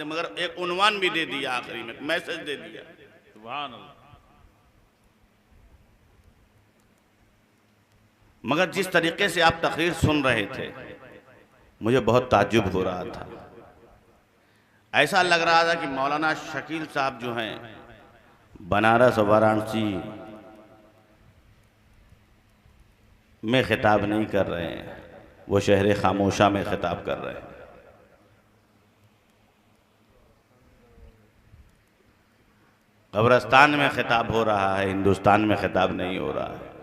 मगर एक उन्वान भी दे दिया, आखिरी में मैसेज दे दिया। सुभान अल्लाह। मगर जिस तरीके से आप तकरीर सुन रहे थे मुझे बहुत ताज्जुब हो रहा था। ऐसा लग रहा था कि मौलाना शकील साहब जो हैं बनारस और वाराणसी में खिताब नहीं कर रहे हैं, वो शहर खामोशा में खिताब कर रहे हैं। कब्रस्तान में खिताब हो रहा है, हिंदुस्तान में खिताब नहीं हो रहा है।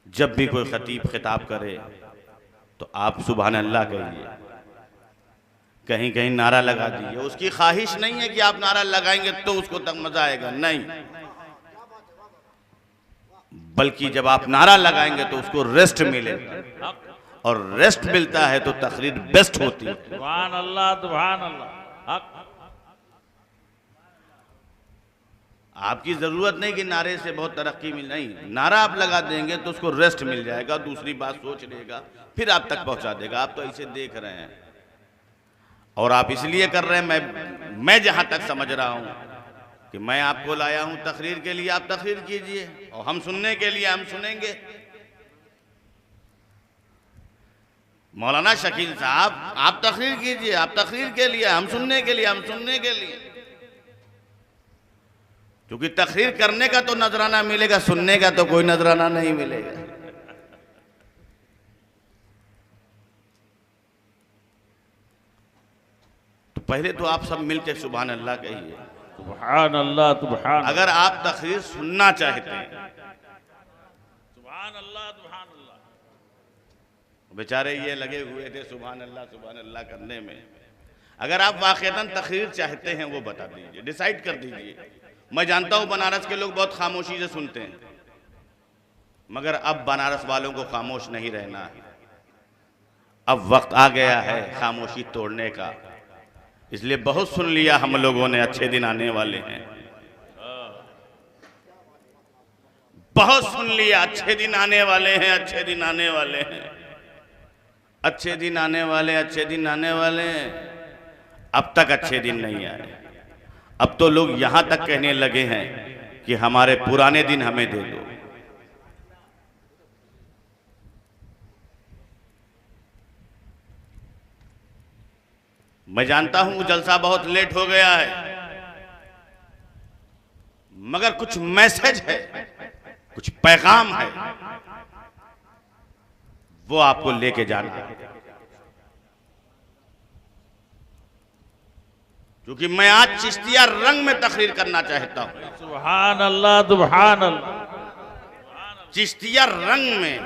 जब भी कोई खतीब खिताब करे तो आप सुभान अल्लाह कहिए, कहीं कहीं नारा लगा दीजिए। उसकी ख्वाहिश नहीं है कि आप नारा लगाएंगे तो उसको तक मजा आएगा, नहीं, बल्कि जब आप नारा लगाएंगे तो उसको रेस्ट मिलेगा, और रेस्ट मिलता है तो तकरीर बेस्ट होती है। सुभान अल्लाह, सुभान अल्लाह। हक। आपकी जरूरत नहीं कि नारे से बहुत तरक्की मिल, नहीं, नारा आप लगा देंगे तो उसको रेस्ट मिल जाएगा, दूसरी बात सोच लेगा, फिर आप तक पहुंचा देगा। आप तो ऐसे देख रहे हैं और आप इसलिए कर रहे हैं। मैं जहां तक समझ रहा हूं कि मैं आपको लाया हूं तकरीर के लिए, आप तकरीर कीजिए, और हम सुनने के लिए हम सुनेंगे। मौलाना शकील साहब आप तकरीर कीजिए, आप तकरीर के लिए, हम सुनने के लिए, हम सुनने के लिए। क्योंकि तकरीर करने का तो नजराना मिलेगा, सुनने का तो कोई नजराना नहीं मिलेगा। तो पहले तो आप सब मिलकर सुभान अल्लाह कहिए। सुभान अल्लाह, सुभान। अगर आप तकरीर सुनना चाहते हैं, सुभान अल्लाह, सुभान अल्लाह। बेचारे ये लगे हुए थे सुभान अल्लाह करने में। अगर आप वाकईतन तकरीर चाहते हैं वो बता दीजिए, डिसाइड कर दीजिए। मैं जानता हूं बनारस के लोग बहुत खामोशी से सुनते हैं, मगर अब बनारस वालों को खामोश नहीं रहना है। अब वक्त आ गया है खामोशी तोड़ने का। इसलिए बहुत सुन लिया हम लोगों ने, अच्छे दिन आने वाले हैं। बहुत सुन लिया, अच्छे दिन आने वाले हैं, अच्छे दिन आने वाले हैं, अच्छे दिन आने वाले, अच्छे दिन आने वाले हैं। अब तक अच्छे दिन नहीं आए। अब तो लोग यहां तक कहने लगे हैं कि हमारे पुराने दिन हमें दे दो। मैं जानता हूं जलसा बहुत लेट हो गया है, मगर कुछ मैसेज है, कुछ पैगाम है, वो आपको लेके जाना है। क्योंकि मैं आज चिश्तिया रंग में तकरीर करना चाहता हूं। सुभान अल्लाह, सुभान अल्लाह। चिश्तिया रंग में,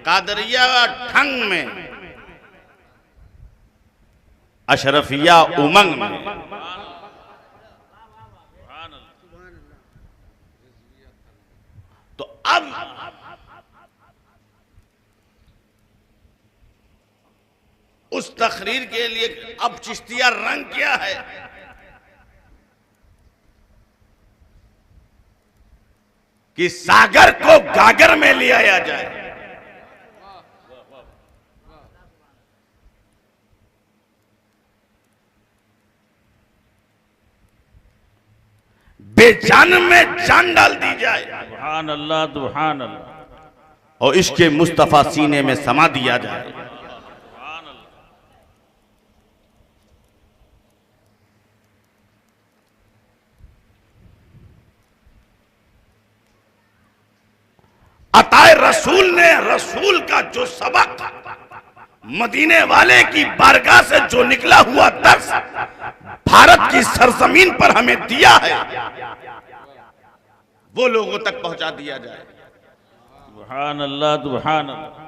कादरिया ढंग में, अशरफिया उमंग में। तो अब उस तकरीर के लिए अब चिश्तिया रंग क्या है? कि सागर को गागर में ले आया जाए। बेजान में जान डाल दी जाए। सुभान अल्लाह, सुभान अल्लाह। और इसके मुस्तफा सीने में समा दिया जाए। अताए रसूल ने रसूल का जो सबक मदीने वाले की बारगाह से जो निकला हुआ दर्स भारत की सरजमीन पर हमें दिया है, वो लोगों तक पहुंचा दिया जाए। सुभान अल्लाह, सुभान अल्लाह।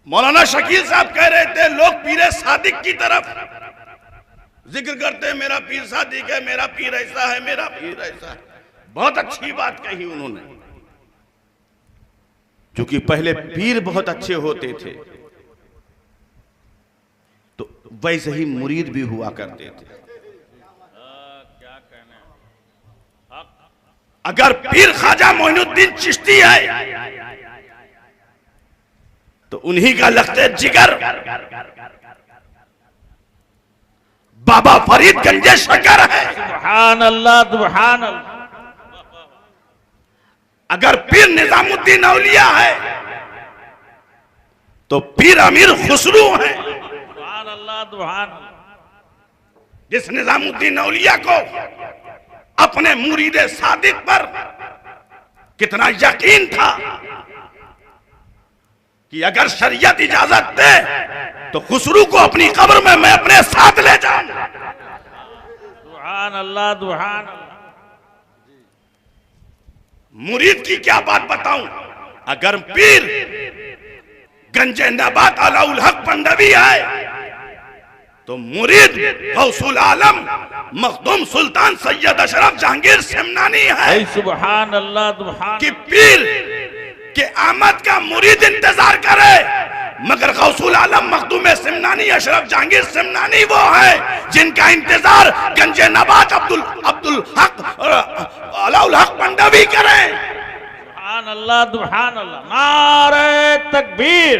मौलाना शकील साहब कह रहे थे लोग पीरे सादिक की तरफ जिक्र करते हैं, मेरा पीर सादिक है, मेरा पीर ऐसा है, मेरा पीर ऐसा है। बहुत अच्छी बात कही उन्होंने, क्योंकि पहले पीर बहुत अच्छे होते थे तो वैसे ही मुरीद भी हुआ करते थे। अगर पीर ख्वाजा मोइनुद्दीन चिश्ती है तो उन्हीं का लख्ते जिगर बाबा फरीद गंजे शकर है। सुभान अल्लाह सुभान अल्लाह। अगर पीर निजामुद्दीन औलिया है तो पीर अमीर खुसरू है। सुभान अल्लाह सुभान अल्लाह। जिस निजामुद्दीन औलिया को अपने मुरीदे सादिक पर कितना यकीन था कि अगर शरीयत इजाजत दे तो खुसरू को अपनी कब्र में मैं अपने साथ ले जाऊं। सुभान अल्लाह सुभान अल्लाह। मुरीद की क्या बात बताऊं, अगर पीर गंजे नबात अलाउल हक पंडवी है तो मुरीद गौसुल आलम मखदूम सुल्तान सैयद अशरफ जहांगीर सिमनानी है। सुभान अल्लाह सुभान। कि पीर के आमद का मुरीद इंतजार करे, मगर गौसुल आलम मखदूम सिमनानी अशरफ जहांगीर सिमनानी वो है जिनका इंतजार गंजे नबात अब्दुल हक अलाउल हक पंडवी करे। सुभान अल्लाह सुभान अल्लाह। नारे तकबीर,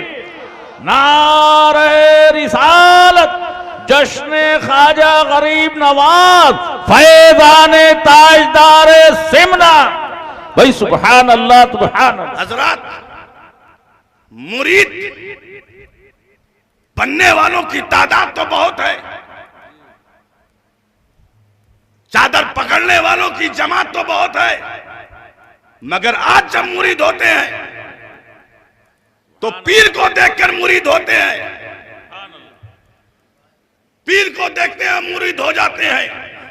नारे रिसालत, जश्न ख्वाजा गरीब नवाज, फैजाने ताजदार सिमना। भाई सुभान अल्लाह सुभान अल्लाह। हजरत, मुरीद बनने वालों की तादाद तो बहुत है, चादर पकड़ने वालों की जमात तो बहुत है, मगर आज जब मुरीद होते हैं तो पीर को देखकर मुरीद होते हैं, पीर को देखते हैं मुरीद हो जाते हैं।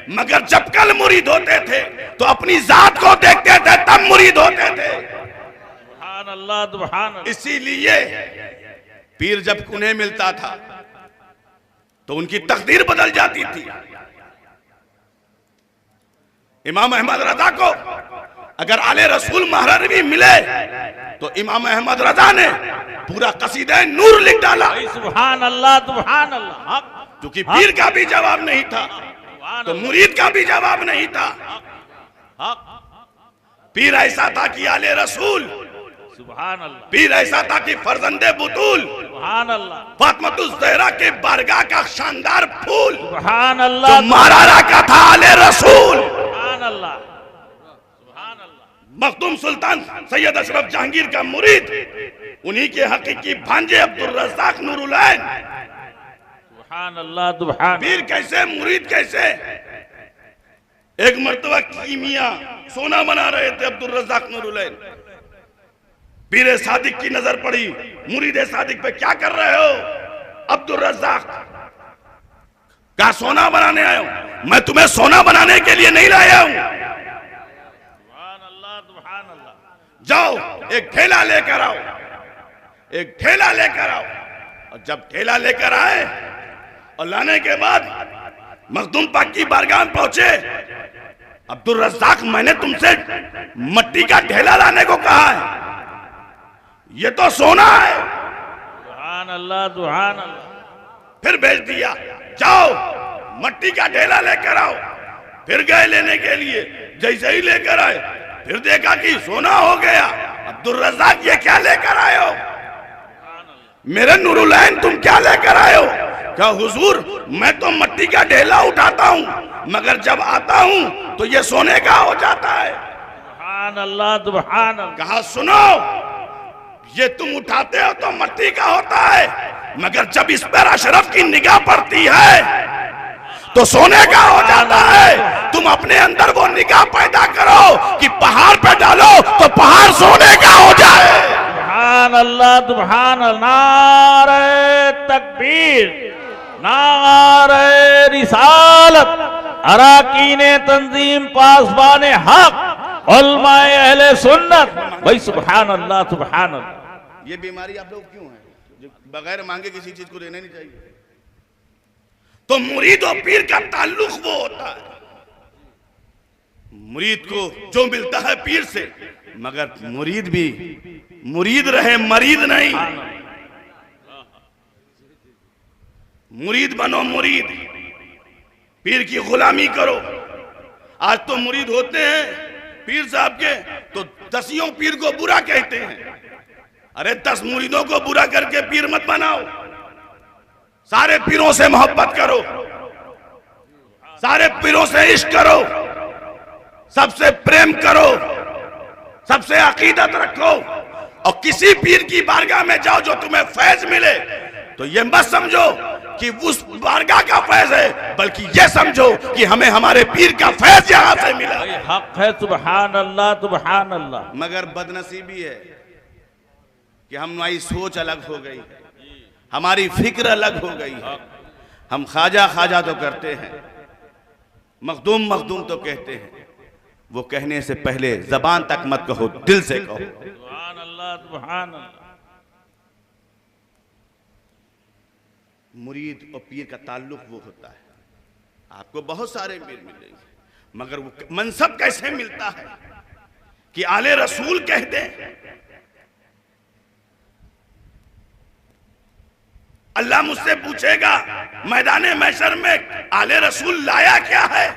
मगर जब कल मुरीद होते थे तो अपनी जात को देखते थे तब मुरीद होते थे। सुभान अल्लाह सुभान अल्लाह। इसीलिए पीर जब उन्हें मिलता था तो उनकी तकदीर बदल जाती थी। इमाम अहमद रजा को अगर आले रसूल महरवी मिले तो इमाम अहमद रजा ने पूरा कसीदा नूर लिख डाला। सुभान अल्लाह सुभान अल्लाह। क्योंकि पीर का भी जवाब नहीं था तो मुरीद का भी जवाब नहीं था। पीर ऐसा था कि आले रसूल, सुभान अल्लाह। पीर ऐसा था कि फर्जंदे बुतूल, सुभान अल्लाह। फातिमातुज़ ज़हरा के बारगाह का शानदार फूल, सुभान अल्लाह। तो महाराजा का था आले रसूल। सुभान अल्लाह सुभान अल्लाह। मखदूम सुल्तान सैयद अशरफ जहांगीर का मुरीद, उन्हीं के हकीकी भांजे अब्दुल रज़्ज़ाक नूरुलैन। सुभान अल्लाह सुभान। पीर कैसे, मुरीद कैसे? एक मर्तबा कीमिया सोना बना रहे थे अब्दुल रज़्ज़ाक नूरुलैन। पीर सादिक की नजर पड़ी, मुरीद सादिक पे क्या कर रहे हो? अब्दुल रज़्ज़ाक कहा सोना बनाने आया हूं। मैं तुम्हें सोना बनाने के लिए नहीं लाया हूं। सुभान अल्लाह सुभान अल्लाह। जाओ एक ठेला लेकर आओ, एक ठेला लेकर आओ। और जब ठेला लेकर आए और लाने के बाद मखदूम पाक की बारगाह में पहुंचे, अब्दुल रज़्ज़ाक मैंने तुमसे मट्टी का ठेला लाने को कहा है, ये तो सोना है। सुभान अल्लाह सुभान अल्लाह। फिर भेज दिया, जाओ मट्टी का ढेला लेकर आओ। फिर गए लेने के लिए, जैसे ही लेकर आए फिर देखा कि सोना हो गया। अब्दुल रज़्ज़ाक ये क्या लेकर आए हो? मेरे नूरुलैन तुम क्या लेकर आए हो? क्या हुजूर मैं तो मट्टी का ढेला उठाता हूँ, मगर जब आता हूँ तो ये सोने का हो जाता है। सुभान अल्लाह सुभान अल्लाह। कहा सुनो, ये तुम उठाते हो तो मट्टी का होता है, मगर जब इस पर अशरफ की निगाह पड़ती है तो सोने का हो जाता है। तुम अपने अंदर वो निगाह पैदा करो कि पहाड़ पे डालो तो पहाड़ सोने का हो जाए। सुभान अल्लाह सुभान अल्लाह। नारे तकबीर, नारे रिसालत, अराकीने तंजीम पासबाने हक, उलमाए अहले सुन्नत। भाई सुभान अल्लाह सुभान अल्लाह। ये बीमारी आप लोग क्यों है जो बगैर मांगे किसी चीज को लेना नहीं चाहिए? तो मुरीद और पीर का ताल्लुक वो होता है, मुरीद को जो मिलता है पीर से, मगर मुरीद भी मुरीद रहे, मरीद नहीं। मुरीद बनो, मुरीद, पीर की गुलामी करो। आज तो मुरीद होते हैं पीर साहब के, तो 10 पीर को बुरा कहते हैं। अरे 10 मुरीदों को बुरा करके पीर मत बनाओ। सारे पीरों से मोहब्बत करो, सारे पीरों से इश्क करो, सबसे प्रेम करो, सबसे अकीदत रखो। और किसी पीर की बारगाह में जाओ जो तुम्हें फैज मिले, तो ये मत समझो कि उस बारगाह का फैज है, बल्कि ये समझो कि हमें हमारे पीर का फैज यहां से मिला। हक है, सुभान अल्लाह सुभान अल्लाह। मगर बदनसीबी है कि हमारी सोच अलग हो गई, हमारी फिक्र अलग हो गई है। हम ख्वाजा ख्वाजा तो करते हैं, मखदूम मखदूम तो कहते हैं। वो कहने से पहले जबान तक मत कहो, दिल से कहो। सुभान अल्लाह सुभान अल्लाह। मुरीद और पीर का ताल्लुक वो होता है। आपको बहुत सारे पीर मिलेंगे, मगर वो मनसब कैसे मिलता है कि आले रसूल कहते हैं। अल्लाह मुझसे पूछेगा मैदाने महशर में आले रसूल लाया क्या है,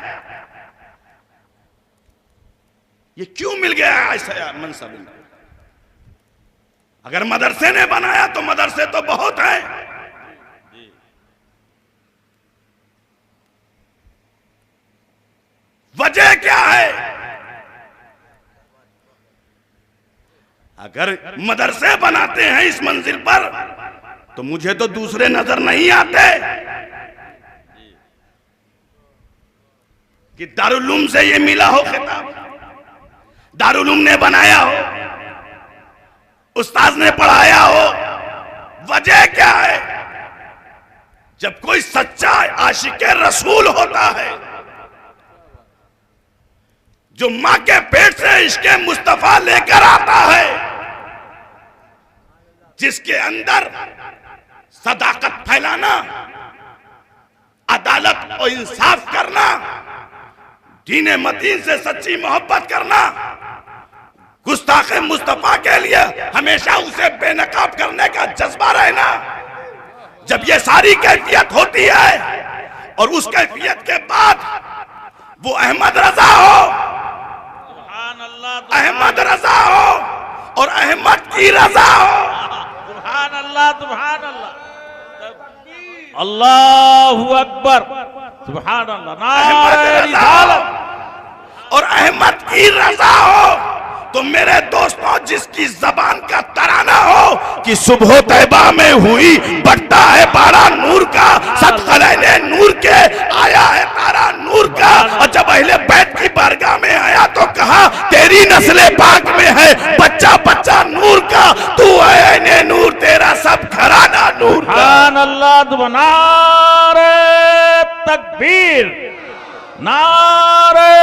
ये क्यों मिल गया ऐसा मनसब। अगर मदरसे ने बनाया तो मदरसे तो बहुत हैं, वजह क्या है। अगर मदरसे बनाते हैं इस मंजिल पर, तो मुझे तो दूसरे नजर नहीं आते कि दारुल उलूम से ये मिला हो खिताब, दारुल उलूम ने बनाया हो, उस्ताद ने पढ़ाया हो। वजह क्या है। जब कोई सच्चा आशिक़े रसूल होता है, जो मां के पेट से इश्क़े मुस्तफा लेकर आता है, जिसके अंदर सदाकत फैलाना, अदालत और इंसाफ करना, दीन मतीन से सच्ची मोहब्बत करना, गुस्ताखे मुस्तफा के लिए हमेशा उसे बेनकाब करने का जज्बा रहना, जब ये सारी कैफियत होती है और उस कैफियत के बाद वो अहमद रजा हो, अहमद रजा हो और अहमद की रजा हो। सुभान अल्लाह सुभान अल्लाह। अल्लाहु अकबर। सुभान अल्लाह। नारे रिसालत और अहमद की रजा हो। तो मेरे दोस्तों, जिसकी जबान का तराना हो कि सुबह तैबा में हुई बढ़ता है पारा नूर का, सतखलैने नूर के आया है तारा नूर का। और जब अहले बैत की बारगाह में आया तो कहा तेरी नस्ले पाक में है बच्चा बच्चा नूर का, तू है नूर, तेरा सब घराना नूर का। सुभान अल्लाह। नारे तकबीर, नारे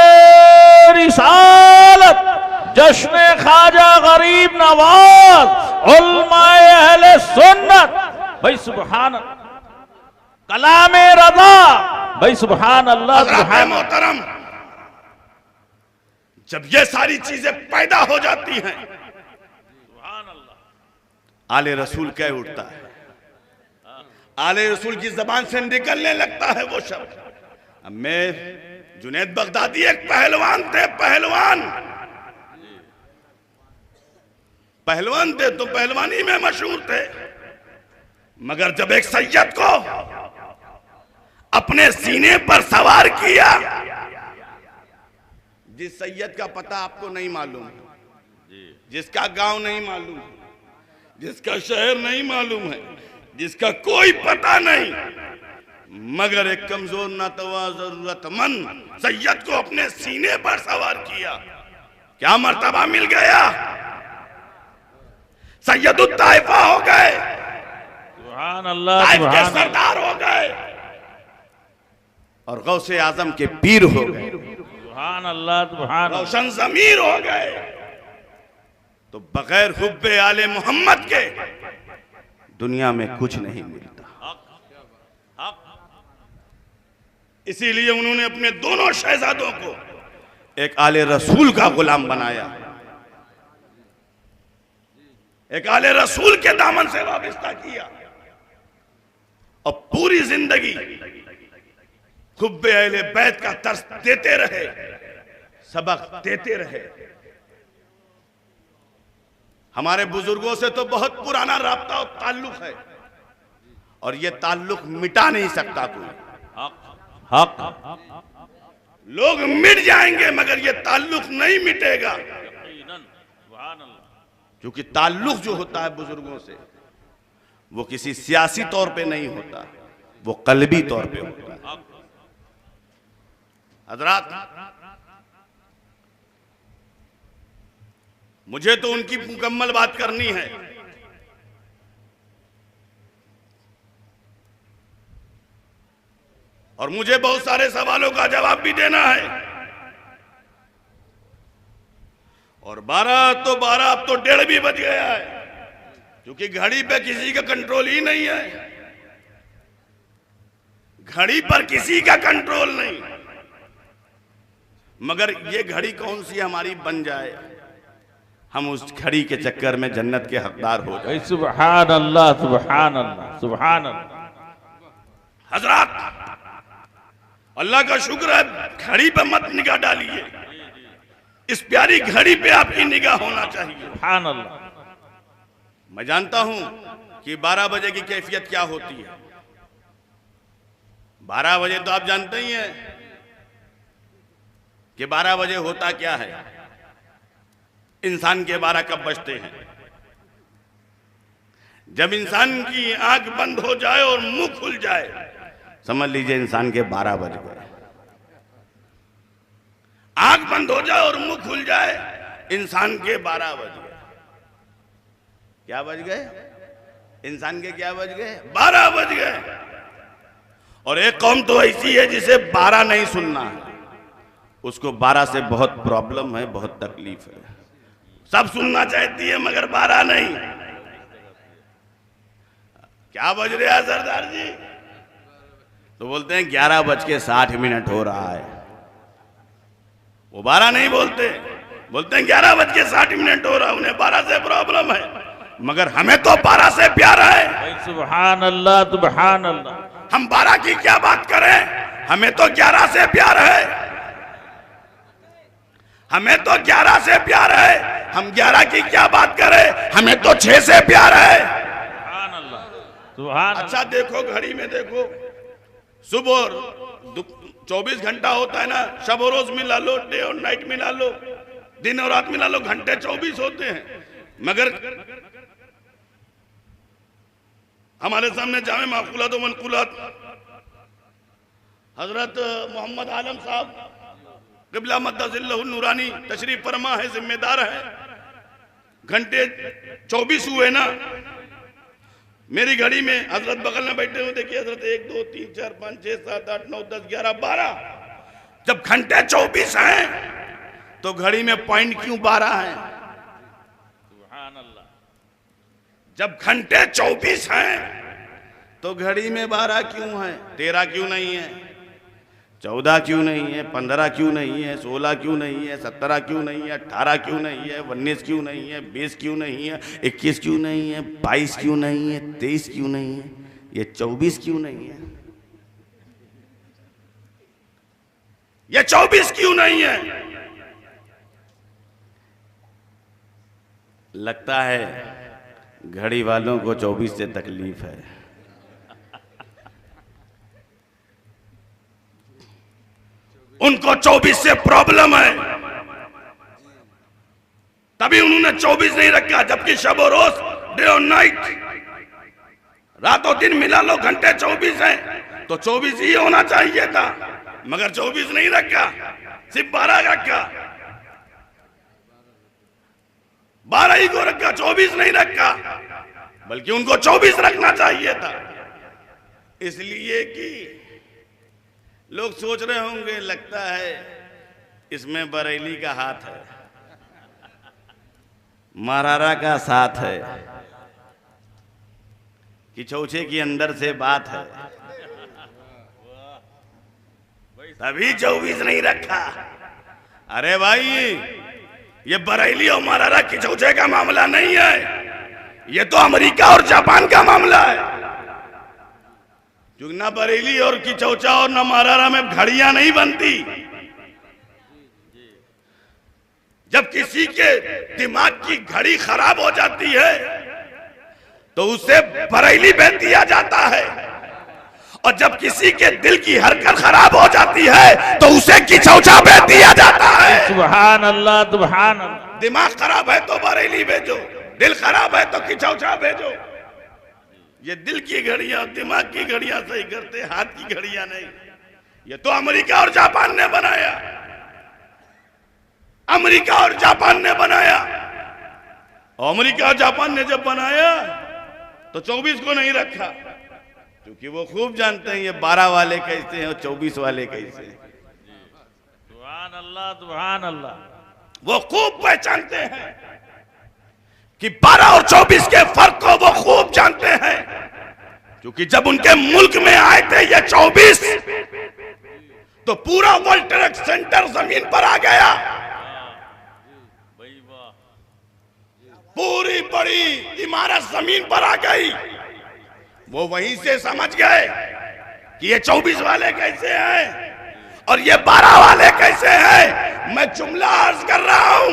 रिसालत, जश्न ख्वाजा गरीब नवाज, उलमाए अहले सुन्नत। भाई सुभान कलामे रज़ा। भाई सुभान अल्लाह सुभान। मोहतरम, जब ये सारी चीजें पैदा हो जाती हैं, आले रसूल कह उठता है, आले रसूल की जबान से निकलने लगता है वो शब्द। मैं जुनैद बगदादी एक पहलवान थे, पहलवान थे तो पहलवानी में मशहूर थे। मगर जब एक सैयद को अपने सीने पर सवार किया, जिस सैयद का पता आपको नहीं मालूम, जिसका गांव नहीं मालूम, जिसका शहर नहीं मालूम है, जिसका कोई पता नहीं, मगर एक कमजोर नातवा जरूरतमंद सैयद को अपने सीने पर सवार किया, क्या मर्तबा मिल गया। सैयदुत ताइफा हो गए, सुभान अल्लाह ताइफ के सुभान सरदार हो गए और गौसे आजम के पीर हो गए, सुभान अल्लाह सुभान। रोशन जमीर हो गए। तो बगैर हुब्बे आले मोहम्मद के दुनिया में कुछ नहीं मिलता। इसीलिए उन्होंने अपने दोनों शहजादों को एक आले रसूल का गुलाम बनाया, एक आले रसूल के दामन से वाबस्ता किया और पूरी जिंदगी हुब्बे अहले बैत का तर्स देते रहे, सबक देते रहे। हमारे बुजुर्गों से तो बहुत पुराना राब्ता और ताल्लुक है, और ये ताल्लुक मिटा नहीं सकता कोई। हक लोग मिट जाएंगे मगर ये ताल्लुक नहीं मिटेगा, क्योंकि ताल्लुक जो होता है बुजुर्गों से वो किसी सियासी तौर पे नहीं होता, वो कल्बी तौर पे होता है। हजरात, मुझे तो उनकी मुकम्मल बात करनी है। और मुझे बहुत सारे सवालों का जवाब भी देना है। और 12 तो 12, अब तो 1:30 भी बज गया है, क्योंकि घड़ी पे किसी का कंट्रोल ही नहीं है। घड़ी पर किसी का कंट्रोल नहीं, मगर ये घड़ी कौन सी हमारी बन जाए, हम उस घड़ी के चक्कर में जन्नत के हकदार हो जाए। सुभान अल्लाह, सुभान अल्लाह, सुभान अल्लाह। हजरात, अल्लाह का शुक्र है, घड़ी पे मत निगाह डालिए, इस प्यारी घड़ी पे आपकी निगाह होना चाहिए। सुभान अल्लाह। मैं जानता हूं कि 12 बजे की कैफियत क्या होती है। 12 बजे तो आप जानते ही हैं कि 12 बजे होता क्या है। इंसान के 12 कब बजते हैं? जब इंसान की आंख बंद हो जाए और मुंह खुल जाए, समझ लीजिए इंसान के 12 बज गए। आंख बंद हो जाए और मुंह खुल जाए, इंसान के 12 बज गए। क्या बज गए? इंसान के क्या बज गए? 12 बज गए। और एक कौम तो ऐसी है जिसे 12 नहीं सुनना है, उसको 12 से बहुत प्रॉब्लम है, बहुत तकलीफ है। सब सुनना चाहती है मगर 12 नहीं। क्या बज रहा है सरदार जी? तो बोलते हैं 11:60 हो रहा है। वो 12 नहीं बोलते, बोलते हैं 11:60 हो रहा है। उन्हें 12 से प्रॉब्लम है, मगर हमें तो 12 से प्यार है। सुभान अल्लाह, सुभान अल्लाह। हम 12 की क्या बात करें, हमें तो 11 से प्यार है। हमें तो 11 से प्यार है। हम 11 की क्या बात करें, हमें तो 6 से प्यार है। सुभान अल्लाह, सुभान। अच्छा देखो, घड़ी में देखो, सुबह 24 घंटा होता है ना, शब और रोज मिला लो, डे और नाइट मिला लो, दिन और रात मिला लो, घंटे 24 होते हैं। मगर हमारे सामने जामे माकुलात व मनकुलात हजरत मोहम्मद आलम साहब क़िबला मद्दसिल्लहु नूरानी तशरीफ फरमा है, जिम्मेदार है। घंटे 24 हुए ना। मेरी घड़ी में हजरत बगल में बैठे हुए, देखिए हजरत 1 2 3 4 5 6 7 8 9 10 11 12। जब घंटे 24 हैं तो घड़ी में पॉइंट क्यों 12 है? सुभान अल्लाह। जब घंटे 24 हैं तो घड़ी में 12 क्यों है? 13 क्यों नहीं है? 14 क्यों नहीं है? 15 क्यों नहीं है? 16 क्यों नहीं है? 17 क्यों नहीं है? 18 क्यों नहीं है? 19 क्यों नहीं है? 20 क्यों नहीं है? 21 क्यों नहीं है? 22 क्यों नहीं है? 23 क्यों नहीं है? ये 24 क्यों नहीं है? ये 24 क्यों नहीं है? लगता है घड़ी वालों को 24 से तकलीफ है। उनको 24 से प्रॉब्लम है, तभी उन्होंने 24 नहीं रखा। जबकि शब और रोज, डे और नाइट, रातों दिन मिला लो, घंटे 24 हैं तो 24 ही होना चाहिए था, मगर 24 नहीं रखा, सिर्फ 12 रखा। 12 ही को रखा, 24 नहीं रखा, बल्कि उनको 24 रखना चाहिए था। इसलिए कि लोग सोच रहे होंगे, लगता है इसमें बरेली का हाथ है, मरारा का साथ है, कि चौचे के अंदर से बात है, तभी 24 नहीं रखा। अरे भाई ये बरेली और मरारा खिचौचे का मामला नहीं है, ये तो अमेरिका और जापान का मामला है। क्योंकि ना बरेली और खिचौचा और ना मरारा में घड़ियां नहीं बनती, जब किसी के दिमाग की घड़ी खराब हो जाती है तो उसे बरेली भेज दिया जाता है, और जब किसी के दिल की हरकत खराब हो जाती है तो उसे किचौचा भेज दिया जाता है। सुभान अल्लाह, सुभान अल्लाह। दिमाग खराब है तो बरेली भेजो, दिल खराब है तो किचौचा भेजो। ये दिल की घड़ियां दिमाग की घड़ियां सही करते, हाथ की घड़ियां नहीं। ये तो अमेरिका और जापान ने बनाया, अमेरिका और जापान ने बनाया। अमेरिका और जापान ने जब बनाया तो 24 को नहीं रखा, क्योंकि वो खूब जानते हैं ये 12 वाले कैसे हैं और 24 वाले कैसे हैं। सुभान अल्लाह, सुभान अल्लाह। वो खूब पहचानते हैं कि 12 और 24 के फर्क को वो खूब जानते हैं, क्योंकि जब उनके मुल्क में आए थे ये 24 तो पूरा वर्ल्ड ट्रेड सेंटर जमीन पर आ गया। पूरी बड़ी इमारत जमीन पर आ गई। वो वहीं से समझ गए कि ये 24 वाले कैसे हैं और ये 12 वाले कैसे हैं। मैं जुमला अर्ज कर रहा हूं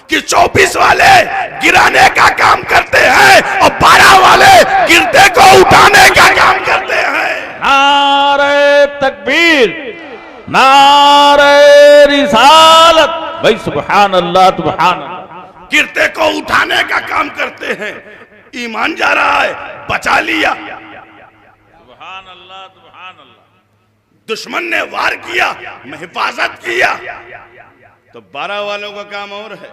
कि 24 वाले गिराने का काम करते हैं और 12 वाले गिरते को उठाने का काम करते हैं। नारे तकबीर, नारे रिसालत। भाई सुभान अल्लाह, सुभान अल्लाह। गिरते को उठाने का काम करते हैं। ईमान जा रहा है, बचा लिया। सुभान अल्लाह, सुभान अल्लाह। दुश्मन ने वार किया, मैं हिफाजत किया। तो 12 वालों का काम और है।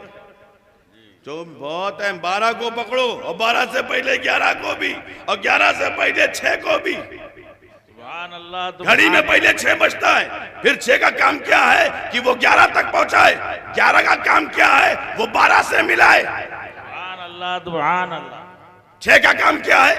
जो बहुत है, 12 को पकड़ो और 12 से पहले 11 को भी, और 11 से पहले 6 को भी। सुभान अल्लाह। घड़ी में पहले 6 बजता है, फिर 6 का काम क्या है कि वो 11 तक पहुंचाए। 11 का काम क्या है वो 12 से मिलाए। सुभान अल्लाह, सुभान अल्लाह। 6 का काम क्या है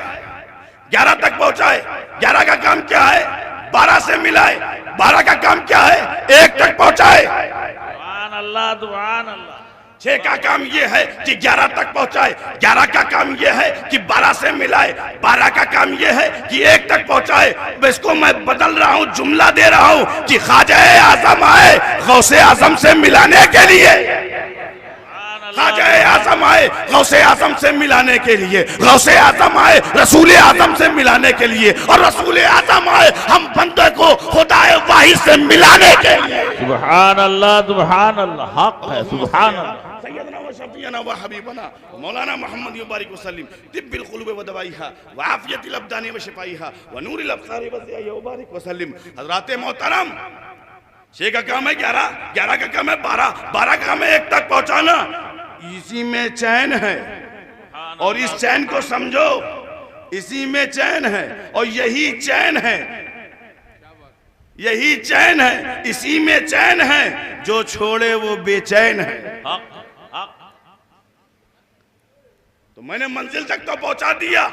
11 तक पहुंचाए। 11 का काम क्या है 12 से मिलाए। 12 का काम क्या है 1 तक पहुंचाए। सुभान अल्लाह, सुभान अल्लाह। 6 का काम ये है कि 11 तक पहुंचाए। 11 का काम ये है कि 12 से मिलाए। 12 का काम ये है कि 1 तक पहुंचाए। इसको मैं बदल रहा हूं, जुमला दे रहा हूं कि ख्वाजा आजम आए गौसे आजम से मिलाने के लिए। ख्वाजा आजम आए गौसे आजम से मिलाने के लिए। गौसे आजम आए रसूल आजम से मिलाने के लिए, और रसूल आजम आए हम बंदे को खुदाए वाहिद से मिलाने के लिए। सुभान अल्लाह, सुभान अल्लाह। हक है, सुभान अल्लाह। सैयदना व शफीअना व हबीबना मौलाना मोहम्मद मुबारक वसल्लम तिब्बिल कुलूब व दवाइहा व आफियतिल अब्दानि व शिफाइहा व नूरिल अब्सारि व ज़िया मुबारक वसल्लम। हज़रात मोहतरम, 6 का काम है 11, 11 का काम है 12, 12 का काम है 1 तक पहुंचाना। इसी में चैन है, और इस चैन को समझो, इसी में चैन है, और यही चैन है, यही चैन है, इसी में चैन है। जो छोड़े वो बेचैन है। हक, हक। तो मैंने मंजिल तक तो पहुंचा दिया,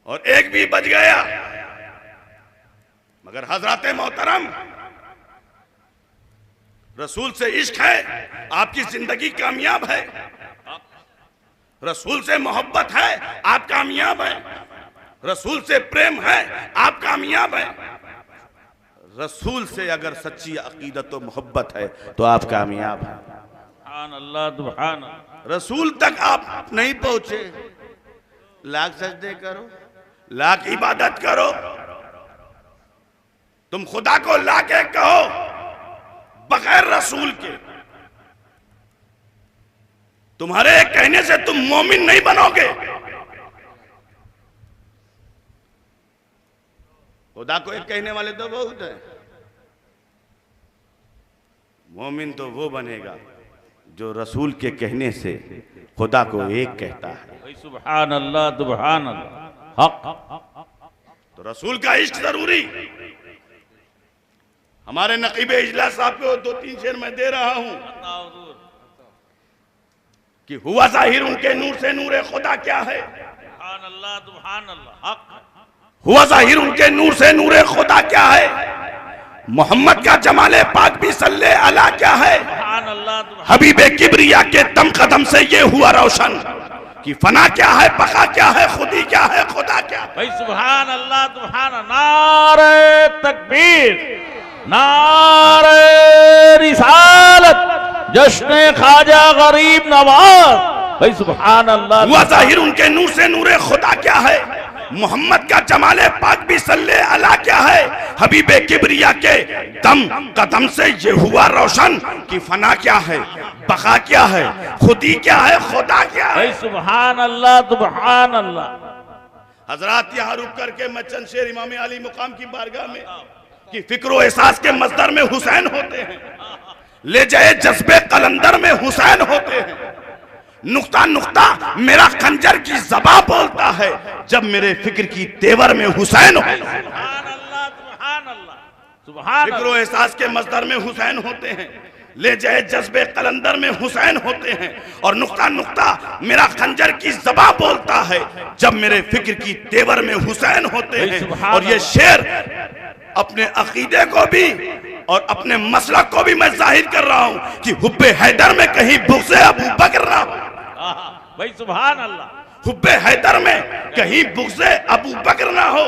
और 1 भी बच गया। मगर हजरत मोहतरम, रसूल से इश्क है, आपकी जिंदगी कामयाब है। रसूल से मोहब्बत है, आप कामयाब हैं। रसूल से प्रेम है, आप कामयाब हैं। रसूल से अगर सच्ची अकीदत और मोहब्बत है तो आप कामयाब हैं। सुभान अल्लाह, सुभान अल्लाह। रसूल तक आप नहीं पहुंचे, लाख सजदे करो, लाख इबादत करो, तुम खुदा को लाके कहो बगैर रसूल के। तुम्हारे कहने से तुम मोमिन नहीं बनोगे। खुदा को एक कहने वाले तो बहुत है। मोमिन तो वो बनेगा जो रसूल के कहने से खुदा को एक कहता है। सुभान अल्लाह, सुभान अल्लाह। हक। तो रसूल का इश्क जरूरी। हमारे नकीब इजलास साहब को 2-3 शेर मैं दे रहा हूं कि हुआ जाहिर उनके नूर से नूरे खुदा क्या है। सुभान अल्लाह, सुभान अल्लाह। हक। हुआ जाहिर उनके नूर से नूरे खुदा क्या है। मोहम्मद का जमाले पाक भी सल्ले अला क्या है। सुभान अल्लाह, हबीबे किबरिया के दम कदम से ये हुआ रोशन कि फना क्या है, बका क्या है, खुदी क्या है, खुदा क्या है। भाई सुभान अल्लाह, सुभान। नारे तकबीर, नारे रिसालत जश्न ख्वाजा गरीब नवाज। भाई सुभान अल्लाह। हुआ जाहिर उनके नूर से नूरे खुदा क्या है, मोहम्मद का जमाले पाक भी सल्ले अला क्या है, हबीबे किबरिया के दम कदम से ये हुआ रोशन कि फना क्या है, बका क्या है, खुदी क्या है, खुदा क्या है। भाई सुभान अल्लाह सुभान अल्लाह। हजरात यहाँ रुक करके मैं चंद शेर इमाम अली मुकाम की बारगाह में कि फिक्रो एहसास के मजदर में हुसैन होते हैं, ले जाए जज्बे कलंदर में हुसैन होते हैं, नुक्ता नुक्ता मेरा खंजर की ज़बां बोलता है जब मेरे फिक्र की तेवर में हुसैन होता है। फिक्रो एहसास के मजदर में हुसैन होते हैं, ले जाए जज्बे कलंदर में हुसैन होते हैं, और नुक्ता नुक्ता मेरा खंजर की ज़बां बोलता है जब मेरे फिक्र की तेवर में हुसैन होते हैं। और ये शेर अपने अकीदे को भी और अपने मसलक को भी मैं जाहिर कर रहा हूं कि हुब्बे हैदर में कहीं बुग़्ज़े अबू बकर ना हो। भाई सुभान अल्लाह। हुब्बे हैदर में कहीं बुग़्ज़े अबू बकर ना हो।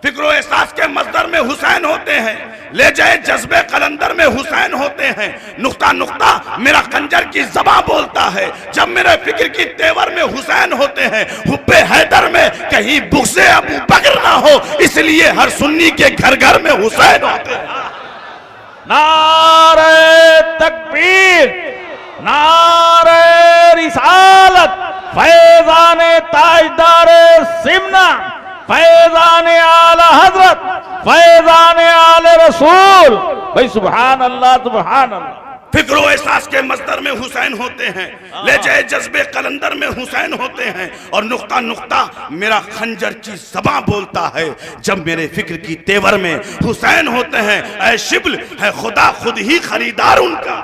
फिक्रो एहसास के मजदर में हुसैन होते हैं, ले जाए जज्बे कलंदर में हुसैन होते हैं, नुक्ता नुक्ता मेरा खंजर की ज़बां बोलता है जब मेरे फिक्र की तेवर में हुसैन होते हैं। हुब्बे हैदर में कहीं बुग़्ज़े अबू बकर ना हो, इसलिए हर सुन्नी के घर घर में हुसैन होते हैं। नारे तकबीर, नारे रिसालत, फैज़ाने ताजदारे सिमना, फैज़ाने आला हजरत, फैज़ाने आले रसूल। भाई सुभान अल्लाह सुभान अल्लाह। फिक्रो एहसास के मजदर में हुसैन होते हैं, ले जाए जज्बे कलंदर में हुसैन होते हैं, और नुक्ता नुक्ता मेरा खंजर की ज़बां बोलता है जब मेरे फिक्र की तेवर में हुसैन होते हैं। ऐ शिबल है खुदा खुद ही खरीदार उनका।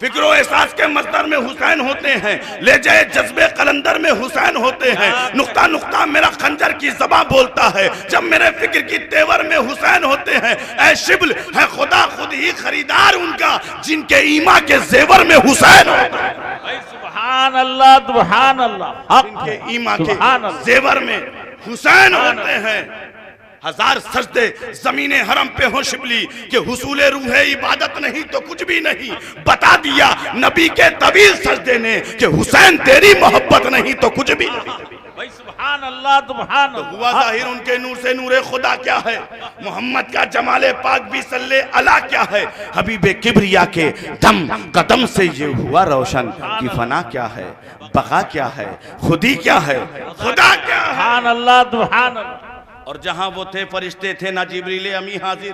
फिक्रो एहसास के मजदर में हुसैन होते हैं, ले जाए जज्बे कलंदर में हुसैन होते हैं, नुक्ता नुक्ता मेरा खंजर की ज़बां बोलता है जब मेरे फिक्र की तेवर में हुसैन होते हैं। ऐ शिबल है खुदा खुद ही खरीदार उनका, जिनके ईमा के जेवर में हुसैन होता है। सुभान अल्लाह सुभान अल्लाह। जिनके ईमा के जेवर में हुसैन होते हैं। हजार सजदे जमीने हरम पे हो शिबली कि हुसूले रूहे इबादत नहीं तो कुछ भी नहीं, बता दिया नबी के तवील सजदे ने कि हुसैन तेरी मोहब्बत नहीं तो कुछ भी नहीं। भाई सुभान अल्लाह सुभान अल्लाह। हुआ जाहिर उनके नूर से नूरे खुदा क्या है, मोहम्मद का जमाले पाक भी सल्ले अला क्या है, हबीबे किबरिया के दम कदम से ये हुआ रोशन कि फना क्या है, बका क्या है, खुदी क्या है, खुदा क्या है। सुभान अल्लाह सुभान अल्लाह। और जहां वो थे फरिश्ते थे ना जिब्रील अमी हाजिर,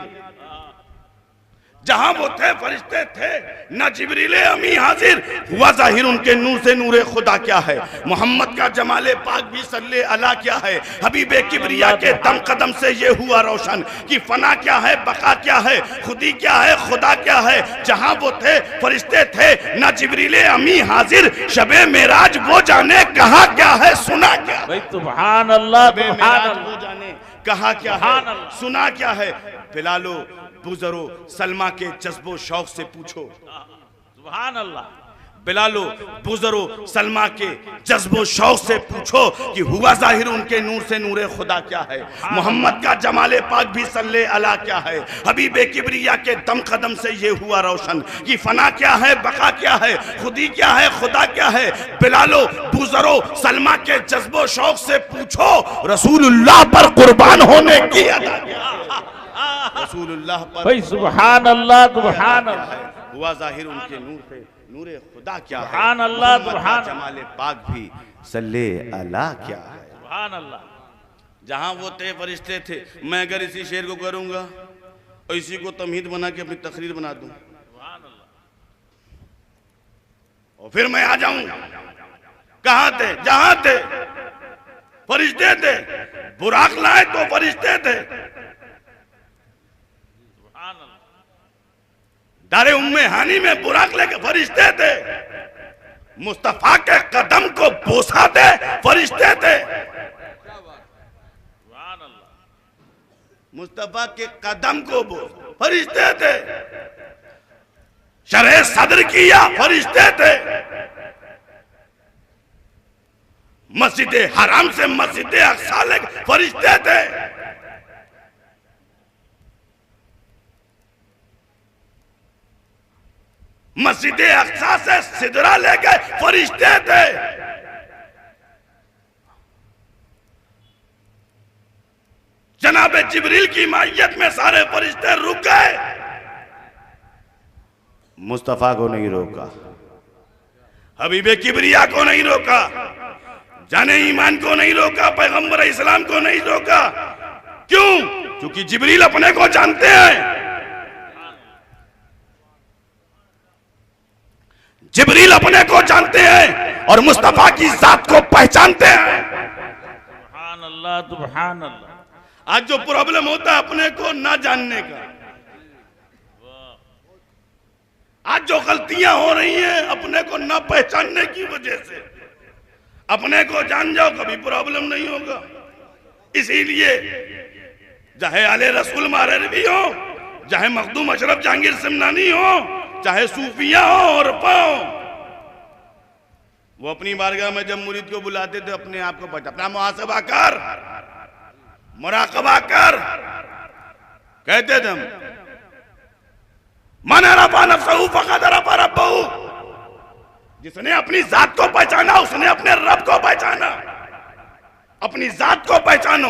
जहां वो थे फरिश्ते थे ना जिब्रील अमी हाजिर। हुआ जाहिर उनके नूर से नूरे खुदा क्या है, मोहम्मद का जमाले पाक भी सल्ले अला क्या है, हबीबे किबरिया के दम कदम से ये हुआ रोशन कि फना क्या है, बका क्या है, खुदी क्या है, खुदा क्या है। जहां वो थे फरिश्ते थे ना जिब्रील अमी हाजिर, शबे मेराज वो जाने कहा क्या है, सुना क्या। भाई सुभान अल्लाह सुभान अल्लाह। वो जाने कहा क्या है, सुना क्या है। बिलालो बुजरो सलमा के जज्बो शौक से पूछो, सुभान अल्लाह। बिलालो बुजरो सलमा के जज्बो शौक से पूछो कि हुआ जाहिर उनके नूर से नूरे खुदा क्या है, मोहम्मद का जमाले पाक भी सल्ले अला क्या है, हबीबे किबरिया के दम कदम से ये हुआ रोशन कि फना क्या है, बका क्या है, खुदी क्या है, खुदा क्या है। बिलालो बुजरो सलमा के जज्बो शौक से पूछो रसूलुल्लाह पर कुर्बान होने की अदा, रसूलुल्लाह पर। भाई सुभान अल्लाह सुभान अल्लाह। हुआ जाहिर उनके नूर से नूरे खुदा क्या है, सुभान अल्लाह सुभान जमाले पाक भी सल्ले अला क्या है। सुभान अल्लाह। जहां वो थे फरिश्ते थे। मैं अगर इसी शेर को करूंगा और इसी को तमहीद बना के अपनी तकरीर बना दूं और फिर मैं आ जाऊं कहां थे, जहां थे फरिश्ते थे, बुराक लाए तो फरिश्ते थे, दारे उम्मे हानी में बुराक लेके फरिश्ते थे, मुस्तफा के कदम को बोसा दे फरिश्ते थे, मुस्तफा के कदम को बोसा फरिश्ते थे, शरह सदर किया फरिश्ते थे, मस्जिद हराम से मस्जिद अक्सा फरिश्ते थे, मस्जिद अक्सा से सिदरा ले गए फरिश्ते थे। जनाब जिब्रील की मायत में सारे फरिश्ते रुक गए, मुस्तफा को नहीं रोका, हबीबे किबरिया को नहीं रोका, जाने ईमान को नहीं रोका, पैगंबर इस्लाम को नहीं रोका। क्यों? क्योंकि जिब्रील अपने को जानते हैं। जिब्रील अपने को जानते हैं और मुस्तफा की जात को पहचानते हैं। सुभान अल्लाह, सुभान अल्लाह। आज जो प्रॉब्लम होता है अपने को ना जानने का, आज जो गलतियां हो रही हैं अपने को ना पहचानने की वजह से। अपने को जान जाओ, कभी प्रॉब्लम नहीं होगा। इसीलिए चाहे आले रसूल मारवी हो, चाहे मखदूम अशरफ जहांगीर सिमनानी हो, चाहे सूफिया हो और पाओ, वो अपनी बारगाह में जब मुरीद को बुलाते थे अपने आप को अपना मुहासबा कर, मुराकबा कर, कहते थे हम मन रफा नफ्सहू फक़द रफा रब्बहू। जिसने अपनी जात को पहचाना उसने अपने रब को पहचाना। अपनी जात को पहचानो,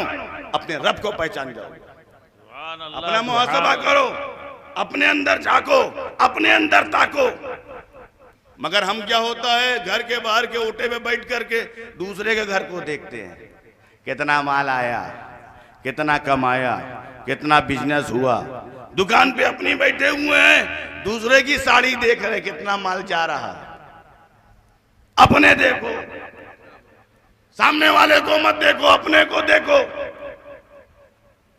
अपने रब को पहचान जाओ। अपना मुहासबा करो, अपने अंदर झांको, अपने अंदर ताको। मगर हम क्या होता है, घर के बाहर के ओटे पे बैठ करके दूसरे के घर को देखते हैं, कितना माल आया, कितना कमाया, कितना बिजनेस हुआ। दुकान पे अपनी बैठे हुए हैं, दूसरे की साड़ी देख रहे, कितना माल जा रहा। अपने देखो, सामने वाले को मत देखो, अपने को देखो।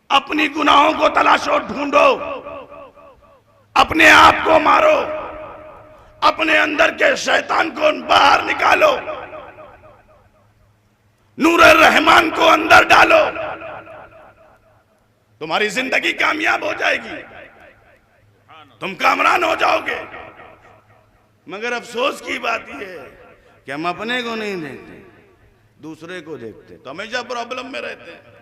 अपनी गुनाहों को तलाशो, ढूंढो, अपने आप को मारो, अपने अंदर के शैतान को बाहर निकालो, नूर रहमान को अंदर डालो, तुम्हारी जिंदगी कामयाब हो जाएगी, तुम कामरान हो जाओगे। मगर अफसोस की बात यह है कि हम अपने को नहीं देखते, दूसरे को देखते, तो हमेशा प्रॉब्लम में रहते हैं।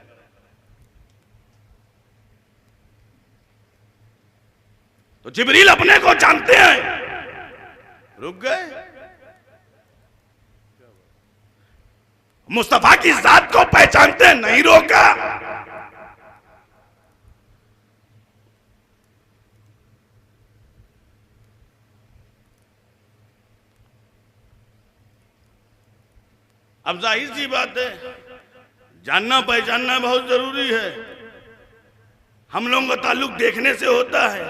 तो जिब्रील अपने को जानते हैं, रुक गए। मुस्तफा की जात को पहचानते हैं, नहीं रोका। अब जाहिर सी बात है, जानना पहचानना बहुत जरूरी है। हम लोगों का ताल्लुक देखने से होता है,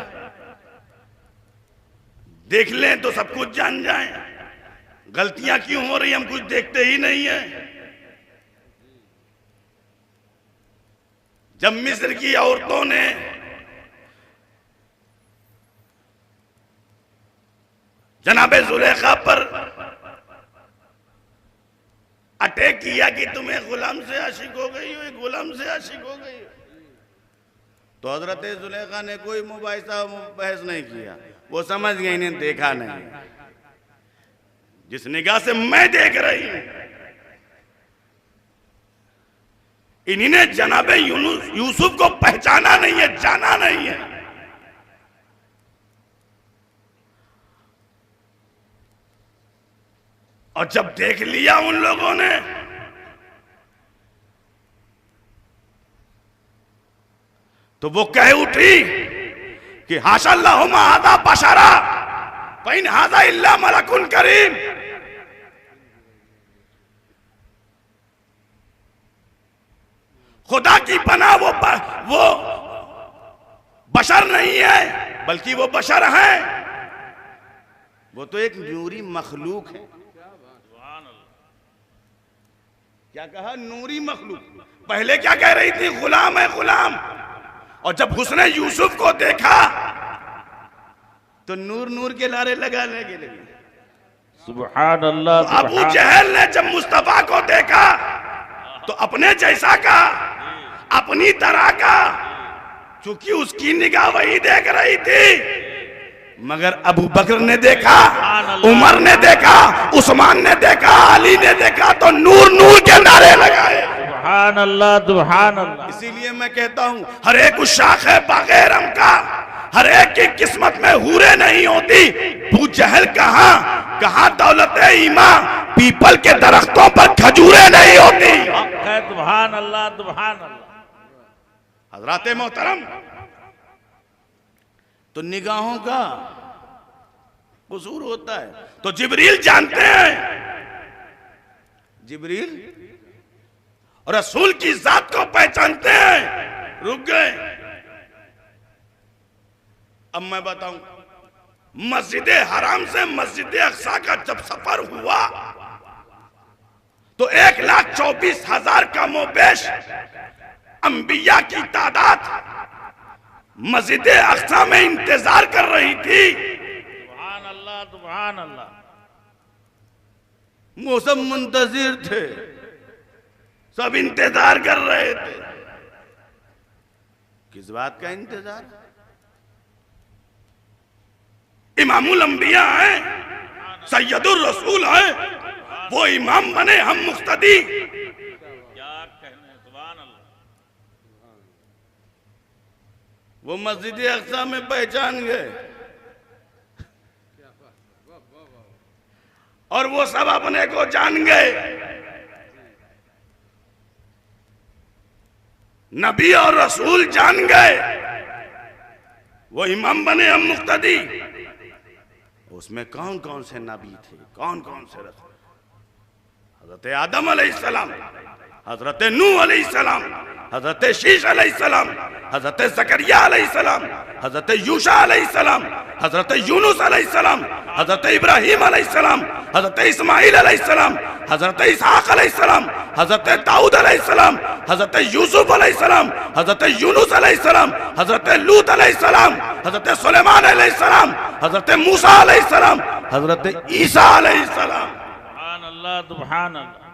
देख लें तो सब कुछ जान जाएं। गलतियां क्यों हो रही हम कुछ देखते ही नहीं है। जब मिस्र की औरतों ने जनाबे जुलेखा पर अटैक किया कि तुम्हें गुलाम से आशिक हो गई हो, गुलाम से आशिक हो गई हो, तो हजरत जुलेखा ने कोई मुबाहिसा बहस नहीं किया। वो समझ गई, इन्हें देखा नहीं। जिस निगाह से मैं देख रही हूं, इन्हीं जनाबे यूसुफ को पहचाना नहीं है, जाना नहीं है। और जब देख लिया उन लोगों ने, तो वो कह उठी कि हाशअल्लाहुम्मा हाज़ा बशरा फ़इन हाज़ा इल्ला मलकुन करीम। खुदा की पनाह, वो बशर नहीं है, बल्कि वो बशर हैं। वो तो एक नूरी मखलूक है। क्या कहा? नूरी मखलूक। पहले क्या कह रही थी? गुलाम है, गुलाम। और जब उसने यूसुफ को देखा तो नूर नूर के नारे लगाने लगी। सुभान अल्लाह। तो अबू जहल ने जब मुस्तफा को देखा तो अपने जैसा का, अपनी तरह का, चूंकि उसकी निगाह वही देख रही थी। मगर अबू बकर ने देखा, उमर ने देखा, उस्मान ने देखा, अली ने देखा, तो नूर नूर के नारे लगाए। सुभान अल्लाह, सुभान अल्लाह। इसीलिए मैं कहता हूं, हर एक शाख है बगैरम का, हर एक की किस्मत में हूरे नहीं होती। तू जहल कहां दौलत ईमान, पीपल के दरख्तों पर खजूरें नहीं होती। सुभान अल्लाह सुभान अल्लाह। हजरात मोहतरम, तो निगाहों का कसूर होता है तो जिब्रील जानते हैं। जिब्रील और रसूल की जात को पहचानते हैं। रुक गए। अब मैं बताऊं, मस्जिद हराम से मस्जिद अक्सा का जब सफर हुआ तो 1,24,000 का मोबेश अंबिया की तादाद मस्जिद अक्सा में इंतजार कर रही थी। सुभान अल्लाह सुभान अल्लाह। मौसम मुंतजिर थे, सब इंतजार कर रहे थे। किस बात का इंतजार? इमामुल अंबिया हैं, सैयदुर रसूल हैं, वो इमाम बने, हम मुक्तदी। क्या कहने, सुभान अल्लाह। वो मस्जिद अक्सा में पहचान गए और वो सब अपने को जान गए। नबी और रसूल जान गए, वो इमाम बने, हम मुक्तदी। उसमें कौन कौन से नबी थे, कौन कौन से रसूल? हजरत आदम अलैहिस्सलाम, हजरत नूह अलैहिस्सलाम, हजरत शीश अलैहिस्सलाम, हजरत जकरिया अलैहिस्सलाम, हजरत यूशा अलैहिस्सलाम, हजरत यूनुस अलैहिस्सलाम, हजरत इब्राहिम अलैहिस्सलाम, हजरत इस्माइल अलैहिस्सलाम, हजरत इसहाक अलैहिस्सलाम, हजरत दाऊद अलैहिस्सलाम, हजरत यूसुफ अलैहिस्सलाम, हजरत यूनुस अलैहिस्सलाम, हजरत लूत अलैहिस्सलाम, हजरत सुलेमान अलैहिस्सलाम, हजरत मूसा अलैहिस्सलाम, हजरत ईसा अलैहिस्सलाम। सुभान अल्लाह सुभान अल्लाह।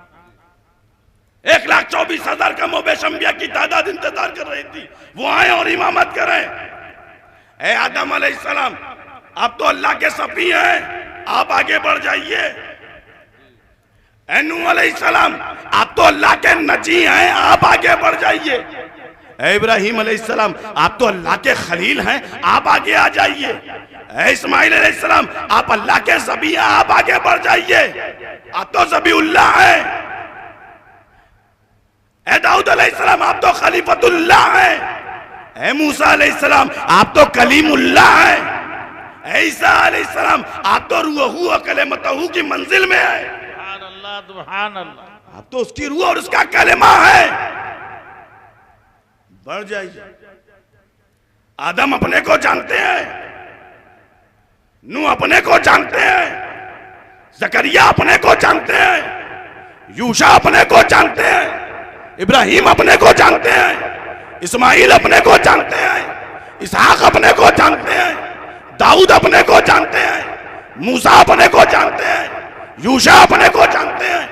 1,24,000 का मोबेश अंबिया की तादाद इंतजार कर रही थी, वो आए और इमामत करें। ए आदम अलैहिस्सलाम, आप तो अल्लाह के सफी हैं, आप आगे बढ़ जाइए। ए नूह अलैहिस्सलाम, आप तो अल्लाह के नजी हैं, आप आगे बढ़ जाइए। ए इब्राहिम अलैहिस्सलाम, आप तो अल्लाह के खलील हैं, आप आगे आ जाइए। ए इस्माइल अलैहिस्सलाम, आप अल्लाह के ज़बी हैं, आप आगे बढ़ जाइए, आप तो ज़बीउल्लाह हैं। ए दाऊद अलैहिस्सलाम, आप तो खलीफतुल्लाह हैं। ए मूसा अलैहिस्सलाम, आप तो कलीमुल्लाह हैं। ए ईसा अलैहिस्सलाम, आप तो रूहू व कलिमतहू की मंजिल में है। सुभान अल्लाह सुभान अल्लाह। आप तो उसकी रूह और उसका कलिमा है। बढ़ जाइए। आदम अपने को जानते हैं, नूह अपने को जानते हैं, जकरिया अपने को जानते हैं, यूशा अपने को जानते हैं, इब्राहिम अपने को जानते हैं, इस्माइल अपने को जानते हैं, इसहाक अपने को जानते हैं, दाऊद अपने को जानते हैं, मूसा अपने को जानते हैं, यूशा अपने को जानते हैं,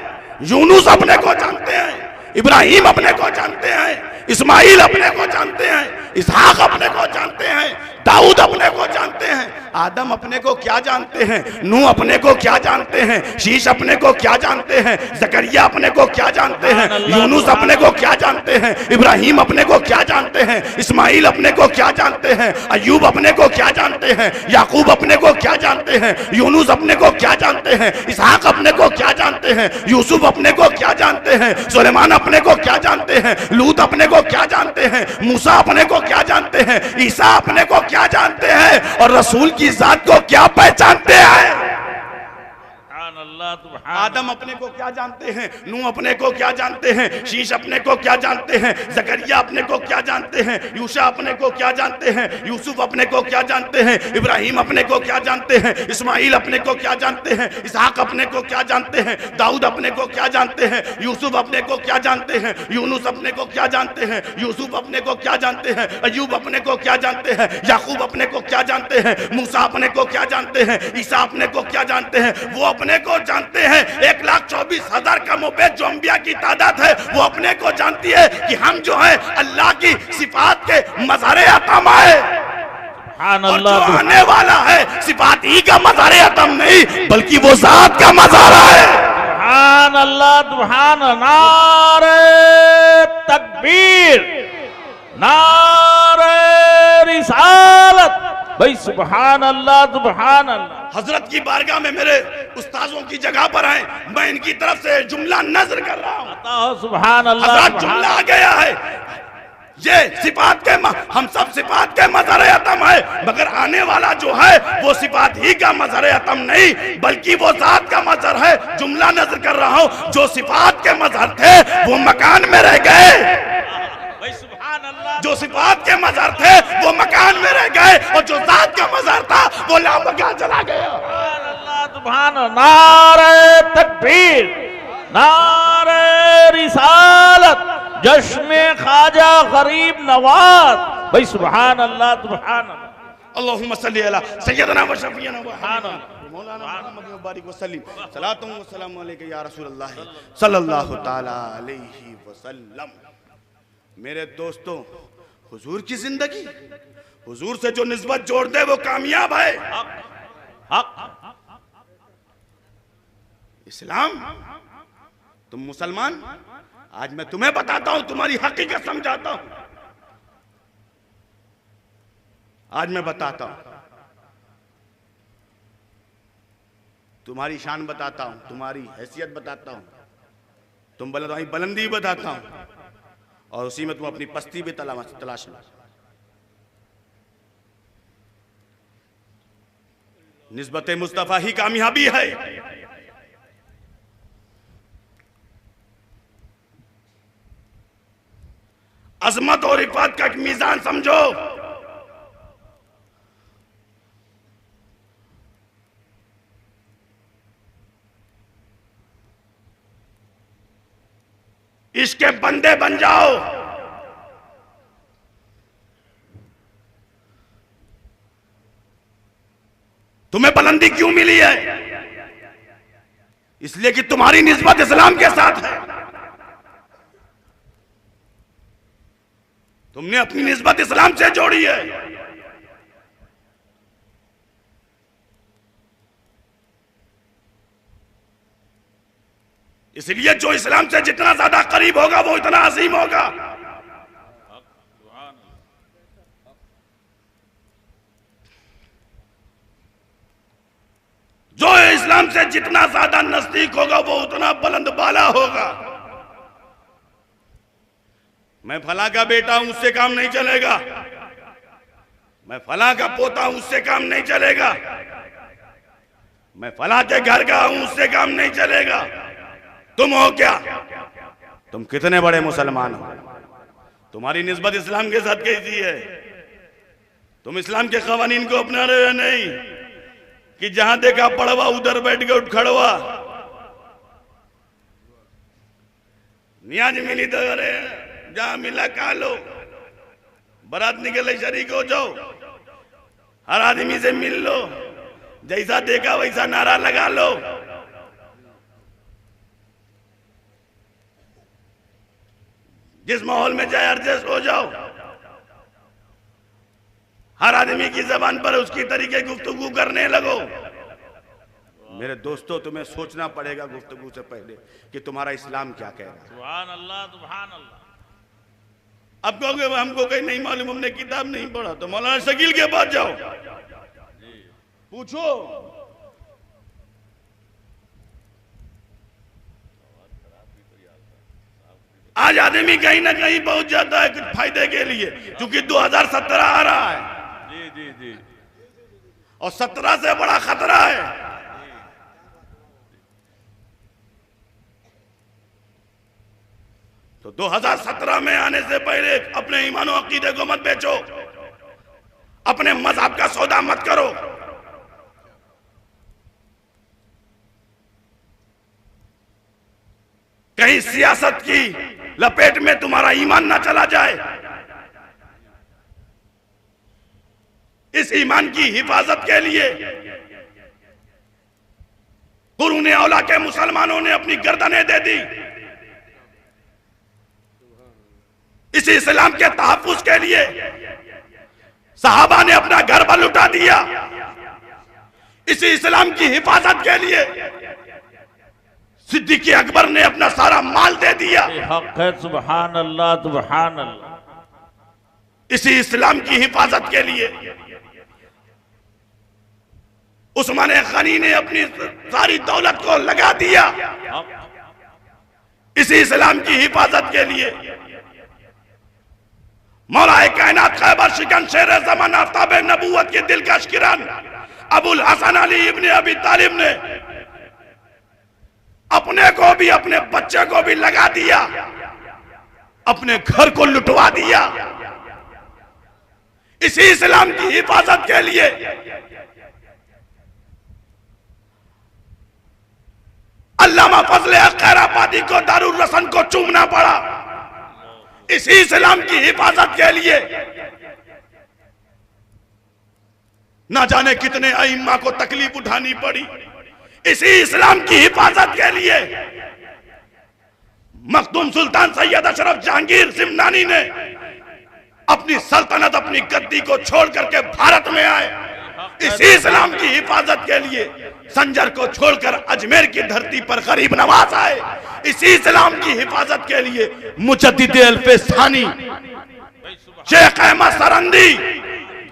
यूनुस अपने को जानते हैं, इब्राहिम अपने को जानते हैं, इस्माइल अपने को जानते हैं, इसहाक अपने को जानते हैं, दाऊद अपने को जानते हैं। आदम अपने को क्या जानते हैं, नूह अपने को क्या जानते हैं, शीश अपने को क्या जानते हैं, जकरिया अपने को क्या जानते हैं, यूनुस अपने को क्या जानते हैं, इब्राहिम अपने को क्या जानते हैं, इस्माइल अपने को क्या जानते हैं, अय्यूब अपने को क्या जानते हैं, याकूब अपने को क्या जानते हैं, यूनुस अपने को क्या जानते हैं, इसहाक अपने को क्या जानते हैं, यूसुफ अपने को क्या जानते हैं, सुलेमान अपने को क्या जानते हैं, लूत अपने को क्या जानते हैं, मूसा अपने को क्या जानते हैं, ईसा अपने को क्या जानते हैं, और रसूल की जात को क्या पहचानते हैं। आदम अपने को क्या जानते हैं, नूह अपने को क्या जानते हैं, शीश अपने को क्या जानते हैं, जकरिया अपने को क्या जानते हैं, यूशा अपने को क्या जानते हैं, यूसुफ अपने को क्या जानते हैं, इब्राहिम अपने को क्या जानते हैं, इस्माइल अपने को क्या जानते हैं, इसहाक अपने को क्या जानते हैं, दाऊद अपने को क्या जानते हैं, यूसुफ अपने को क्या जानते हैं, यूनुस अपने को क्या जानते हैं, यूसुफ अपने को क्या जानते हैं, अय्यूब अपने को क्या जानते हैं, याकूब अपने को क्या जानते हैं, मूसा अपने को क्या जानते हैं, ईसा अपने को क्या जानते हैं। वो अपने को जानते हैं। 1,24,000 का मोबेश जो अंबिया की तादाद है, वो अपने को जानती है कि हम जो है अल्लाह की सिफात के मज़ारे अतमा है, और जो आने वाला है सिफात ही का मज़ारे अतम नहीं बल्कि वो जात का मज़ारा है। सुभान अल्लाह सुभान। नारे तकबीर, नारे रिसालत, भाई सुभान अल्लाह सुभान अल्लाह। हजरत की बारगाह में मेरे उस्ताजों की जगह पर आए, मैं इनकी तरफ से जुमला नजर कर रहा हूँ। सुभान अल्लाह। हजरत जुमला आ गया है, ये सिफात के हम सब सिफात के मजहर अतम है, मगर आने वाला जो है वो सिफात ही का मजहर अतम नहीं बल्कि वो जात का मजहर है। जुमला नजर कर रहा हूँ, जो सिफात के मजहर थे वो मकान में रह गए, जो सिफात के मजहर थे वो मकान में रह गए, और जो जात का मजहर था वो लामकान चला गया। सुभान अल्लाह। नारे तकबीर, नारे रिसालत, जश्न ख्वाजा गरीब नवाज। भाई सुभान अल्लाह सुभान अल्लाह। अल्लाहुम्मा सल्ली अला सय्यदना व शफीना व मौलाना मुहम्मद मुबारक व सल्लिम सलातु व सलामु अलैका या रसूल अल्लाह सल्लल्लाहु तआला अलैहि वसल्लम। मेरे दोस्तों, हुजूर की जिंदगी, हुजूर से जो निस्बत जोड़ दे वो कामयाब है। इस्लाम, तुम मुसलमान, आज मैं तुम्हें बताता हूं, तुम्हारी हकीकत समझाता हूं। आज मैं बताता हूं, तुम्हारी शान बताता हूं, तुम्हारी हैसियत बताता हूं, तुम बुलंदी बताता हूं, और उसी में तुम अपनी पस्ती भी तलाश लो। निस्बत मुस्तफा ही कामयाबी है। अजमत और इफ़त का एक मीज़ान समझो। इसके बंदे बन जाओ। तुम्हें बुलंदी क्यों मिली है? इसलिए कि तुम्हारी निस्बत इस्लाम के साथ है। तुमने अपनी निस्बत इस्लाम से जोड़ी है। इसलिए जो इस्लाम से जितना ज्यादा करीब होगा वो इतना अजीम होगा। जो इस्लाम से जितना ज्यादा नजदीक होगा वो उतना बुलंद बाला होगा। मैं फला का बेटा हूं, उससे काम नहीं चलेगा। मैं फला का पोता हूं, उससे काम नहीं चलेगा। मैं फला के घर का हूं, उससे काम नहीं चलेगा। तुम हो क्या? तुम कितने बड़े मुसलमान हो? तुम्हारी निस्बत इस्लाम के साथ कैसी है? तुम इस्लाम के कवानीन को अपना रहे हो नहीं कि जहां देखा पड़वा उधर बैठ के उठ खड़वा। नियाज मिली तो अरे जहां मिला खा लो, बारात निकले शरीक हो जाओ, हर आदमी से मिल लो, जैसा देखा वैसा नारा लगा लो। जिस माहौल में जाए एडजस्ट हो जाओ। हर आदमी की जबान पर उसकी तरीके गुफ्तगू करने लगो। मेरे दोस्तों, तुम्हें सोचना पड़ेगा गुफ्तगू से पहले कि तुम्हारा इस्लाम क्या कह रहा है। सुभान अल्लाह सुभान अल्लाह। अब कहोगे हमको कहीं नहीं मालूम, हमने किताब नहीं पढ़ा, तो मौलाना शकील के पास जाओ, पूछो। आज आदमी कहीं ना कहीं पहुंच जाता है कुछ फायदे के लिए, क्योंकि 2017 आ रहा है। जी जी जी। और 17 से बड़ा खतरा है। तो 2017 में आने से पहले अपने ईमान और अकीदे को मत बेचो, अपने मजहब का सौदा मत करो। कहीं सियासत की लपेट में तुम्हारा ईमान ना चला जाए। इस ईमान की हिफाजत के लिए कुरूने औला के मुसलमानों ने अपनी गर्दनें दे दी। इसी इस्लाम के तहफ्फुज के लिए सहाबा ने अपना घर पर लुटा दिया। इसी इस्लाम की हिफाजत के लिए सिद्दीक़ अकबर ने अपना सारा माल दे दिया। हक है, सुभान अल्लाह सुभान अल्लाह। इसी इस्लाम की हिफाजत के लिए उस्मान गनी ने अपनी सारी दौलत को लगा दिया इसी इस्लाम की हिफाजत के लिए। मौलाए कायनात खैबर शिकन शेर ज़मान आफ्ताब नबूवत की दिलकश किरण अबुल हसन अली इब्ने अबी तालिब ने अपने को भी अपने बच्चे को भी लगा दिया, अपने घर को लुटवा दिया इसी इस्लाम की हिफाजत के लिए। अल्लामा फजले खैराबादी को दारुल रसन को चूमना पड़ा इसी इस्लाम की हिफाजत के लिए। ना जाने कितने अइम्मा को तकलीफ उठानी पड़ी इसी इस्लाम की हिफाजत के लिए। मखदूम सुल्तान सैयद अशरफ जहांगीर सिमनानी ने अपनी सल्तनत अपनी गद्दी को छोड़ करके भारत में आए इसी इस्लाम की हिफाजत के लिए। संजर को छोड़कर अजमेर की धरती पर गरीब नवाज आए इसी इस्लाम की हिफाजत के लिए। मुजद्दिद अल्फिस्तानी शेख अहमद सरंदी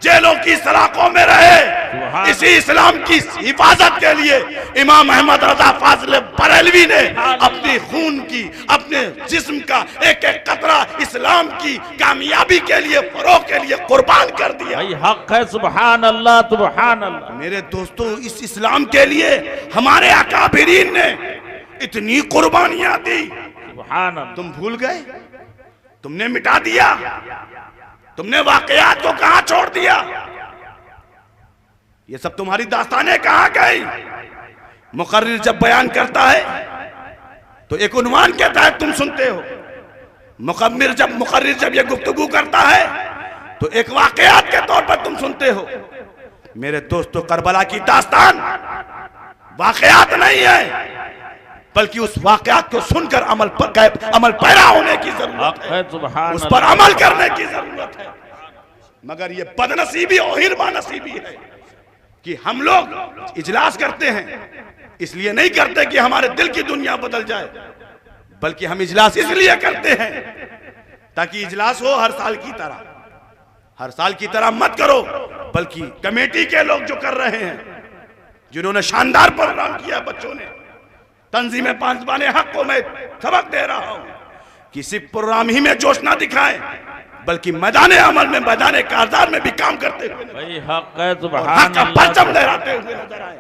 जेलों की सलाखों में रहे इसी इस्लाम की हिफाजत के लिए। इमाम अहमद रजा फाजिल बरेलवी ने अपनी खून की अपने जिस्म का एक एक कतरा इस्लाम की कामयाबी के लिए फरोग के लिए कुर्बान कर दिया। भाई हक है, सुभान अल्लाह सुभान अल्लाह। मेरे दोस्तों इस इस्लाम के लिए हमारे अकाबिरीन ने इतनी कुर्बानियां दी, सुभान अल्लाह। तुम भूल गए, तुमने मिटा दिया, तुमने वाकयात को कहां छोड़ दिया? ये सब तुम्हारी दास्तानें कहां गई? मुकर्रिर जब बयान करता है तो एक उन्वान के तहत तुम सुनते हो, मुकर्रिर जब ये गुफ्तगू करता है तो एक वाकयात के तौर पर तुम सुनते हो। मेरे दोस्तों करबला की दास्तान वाकयात नहीं है बल्कि उस वाकयात को सुनकर अमल पैरा होने की जरूरत है, उस पर अमल करने की जरूरत है। मगर ये बदनसीबी और हिरमा नसीबी है कि हम लोग इजलास करते हैं इसलिए नहीं करते कि हमारे दिल की दुनिया बदल जाए, बल्कि हम इजलास इसलिए करते हैं ताकि इजलास हो हर साल की तरह मत करो, बल्कि कमेटी के लोग जो कर रहे हैं, जिन्होंने शानदार प्रोग्राम किया, बच्चों ने तंजीम पांचबाने हक को मैं सबक दे रहा हूं कि सिर्फ प्रोग्राम ही में जोश ना दिखाएं बल्कि मैदान अमल में, मैदान कारदार में भी काम करते हुए हक है, हक का परचम लहराते हुए नजर आए।